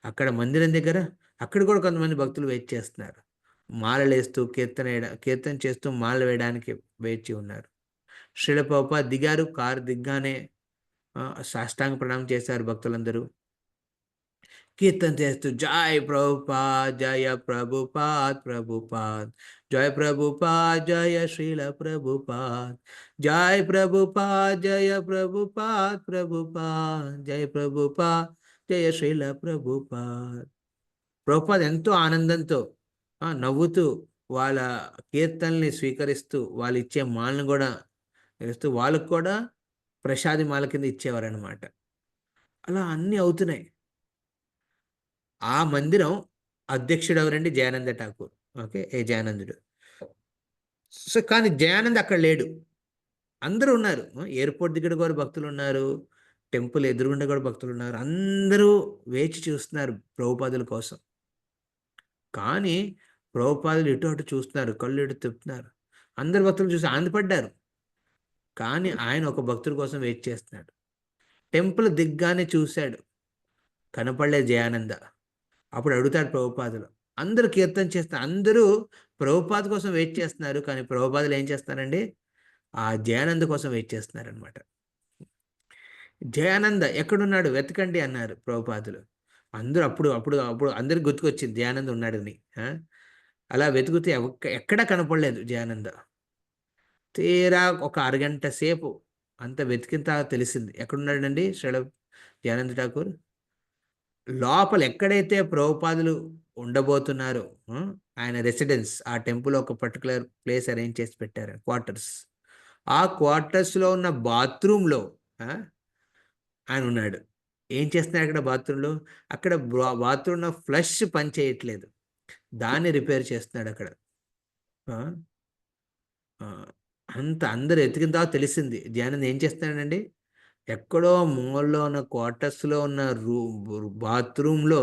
అక్కడ మందిరం దగ్గర అక్కడ కూడా కొంతమంది భక్తులు వెయిట్ చేస్తున్నారు. మాలలు వేస్తూ కీర్తన చేస్తూ మాలలు వేయడానికి వేచి ఉన్నారు. శ్రీల ప్రభుపాద్ దిగారు. కారు దిగ్గానే సాష్టాంగ ప్రణామం చేశారు భక్తులందరూ. కీర్తన చేస్తూ జయ ప్రభుపాద్, జయ ప్రభుపాద్, ప్రభుపాద్, జయ ప్రభుపాద్, జయ శ్రీల ప్రభుపాద్, జయ ప్రభుపాద్, జయ ప్రభుపాద్, ప్రభుపాద్, జయ ప్రభుపాద్, జయ శ్రీల ప్రభుపాద్. ప్రభుపాద్ ఎంతో ఆనందంతో నవ్వుతూ వాళ్ళ కీర్తనల్ని స్వీకరిస్తూ వాళ్ళు ఇచ్చే మాలను కూడా ఇస్తూ వాళ్ళకు కూడా ప్రసాది మాల కింద ఇచ్చేవారనమాట. అలా అన్నీ అవుతున్నాయి. ఆ మందిరం అధ్యక్షుడు ఎవరండి? జయానంద ఠాకూర్. ఓకే, జయానందుడు. సో కానీ జయానంద్ అక్కడ లేడు. అందరూ ఉన్నారు. ఎయిర్పోర్ట్ దగ్గర కూడా భక్తులు ఉన్నారు, టెంపుల్ ఎదురుగుండా కూడా భక్తులు ఉన్నారు. అందరూ వేచి చూస్తున్నారు ప్రభుపాదుల కోసం. కానీ ప్రభుపాదులు ఇటు అటు చూస్తున్నారు, కళ్ళు ఇటు తిప్పుతున్నారు. అందరు భక్తులు చూసి ఆనందపడ్డారు. కానీ ఆయన ఒక భక్తుడి కోసం వెయిట్ చేస్తున్నాడు. టెంపుల్ దిగ్గానే చూశాడు, కనపడలేదు జయానంద. అప్పుడు అడుగుతాడు ప్రభుపాదులు. అందరూ కీర్తన చేస్తున్నారు, అందరూ ప్రభుపాద కోసం వెయిట్ చేస్తున్నారు. కానీ ప్రభుపాదులు ఏం చేస్తున్నారండి? ఆ జయానంద కోసం వెయిట్ చేస్తున్నారనమాట. జయానంద ఎక్కడున్నాడు వెతకండి అన్నారు ప్రభుపాదులు. అందరూ అప్పుడు అప్పుడు అప్పుడు అందరికి గుర్తుకొచ్చింది జయానంద ఉన్నాడని. అలా వెతుకుతే ఎక్కడా కనపడలేదు జయానంద. తీరా ఒక అరగంట సేపు అంత వెతికిన తర్వాత తెలిసింది ఎక్కడున్నాడండి శ్రీల జయానంద ఠాకూర్. లోపల ఎక్కడైతే ప్రభుపాదులు ఉండబోతున్నారు, ఆయన రెసిడెన్స్, ఆ టెంపుల్ ఒక పర్టికులర్ ప్లేస్ అరేంజ్ చేసి పెట్టారు, క్వార్టర్స్. ఆ క్వార్టర్స్లో ఉన్న బాత్రూంలో ఆయన ఉన్నాడు. ఏం చేస్తున్నాడు అక్కడ బాత్రూంలో? అక్కడ బాత్రూంలో ఫ్లష్ పని చేయట్లేదు, దాన్ని రిపేర్ చేస్తున్నాడు అక్కడ. అందరు ఎతికిన తర్వాత తెలిసింది జయానంద్ ఏం చేస్తున్నాడండి, ఎక్కడో మూలలో ఉన్న క్వార్టర్స్లో ఉన్న బాత్రూంలో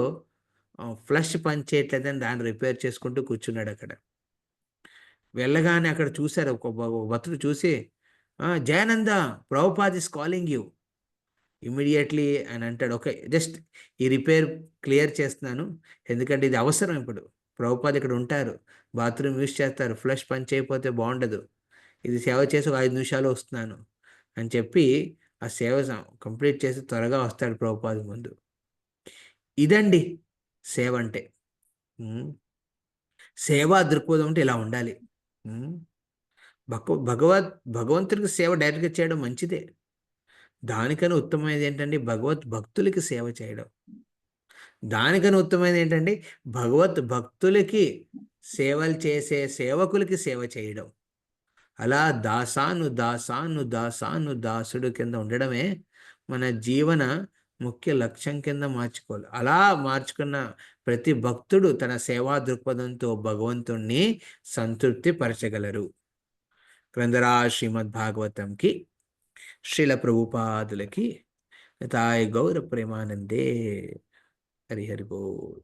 ఫ్లష్ పని చేయట్లేదని దాన్ని రిపేర్ చేసుకుంటూ కూర్చున్నాడు అక్కడ. వెళ్ళగానే అక్కడ చూశారు, ఒక భక్తుడు చూసి, Jayananda, Prabhupad is calling you immediately అని అంటాడు. ఓకే, జస్ట్ ఈ రిపేర్ క్లియర్ చేస్తున్నాను, ఎందుకంటే ఇది అవసరం. ఇప్పుడు ప్రభుపాద్ ఇక్కడ ఉంటారు, బాత్రూమ్ యూజ్ చేస్తారు, ఫ్లష్ పని చేయకపోతే బాగుండదు, ఇది సేవ చేసి ఒక 5 నిమిషాలు వస్తున్నాను అని చెప్పి ఆ సేవ కంప్లీట్ చేసి త్వరగా వస్తాడు ప్రభుపాద ముందు. ఇదండి సేవ అంటే. సేవా దృక్పథం అంటే ఇలా ఉండాలి. భగవంతుడికి సేవ డైరెక్ట్గా చేయడం మంచిదే. దానికన్నా ఉత్తమమైనది ఏంటంటే భక్తులకి సేవ చేయడం. దానికన్నా ఉత్తమమైనది ఏంటంటే భక్తులకి సేవలు చేసే సేవకులకి సేవ చేయడం. అలా దాసుడు కింద ఉండడమే మన జీవన ముఖ్య లక్ష్యం కింద మార్చుకోవాలి. అలా మార్చుకున్న ప్రతి భక్తుడు తన సేవా దృక్పథంతో భగవంతుణ్ణి సంతృప్తి పరచగలరు. గ్రంథరా శ్రీమద్ భాగవతంకి, శ్రీల ప్రభుపాదులకి, తాయ్ గౌర ప్రేమానందే. హరి హరి బోల్.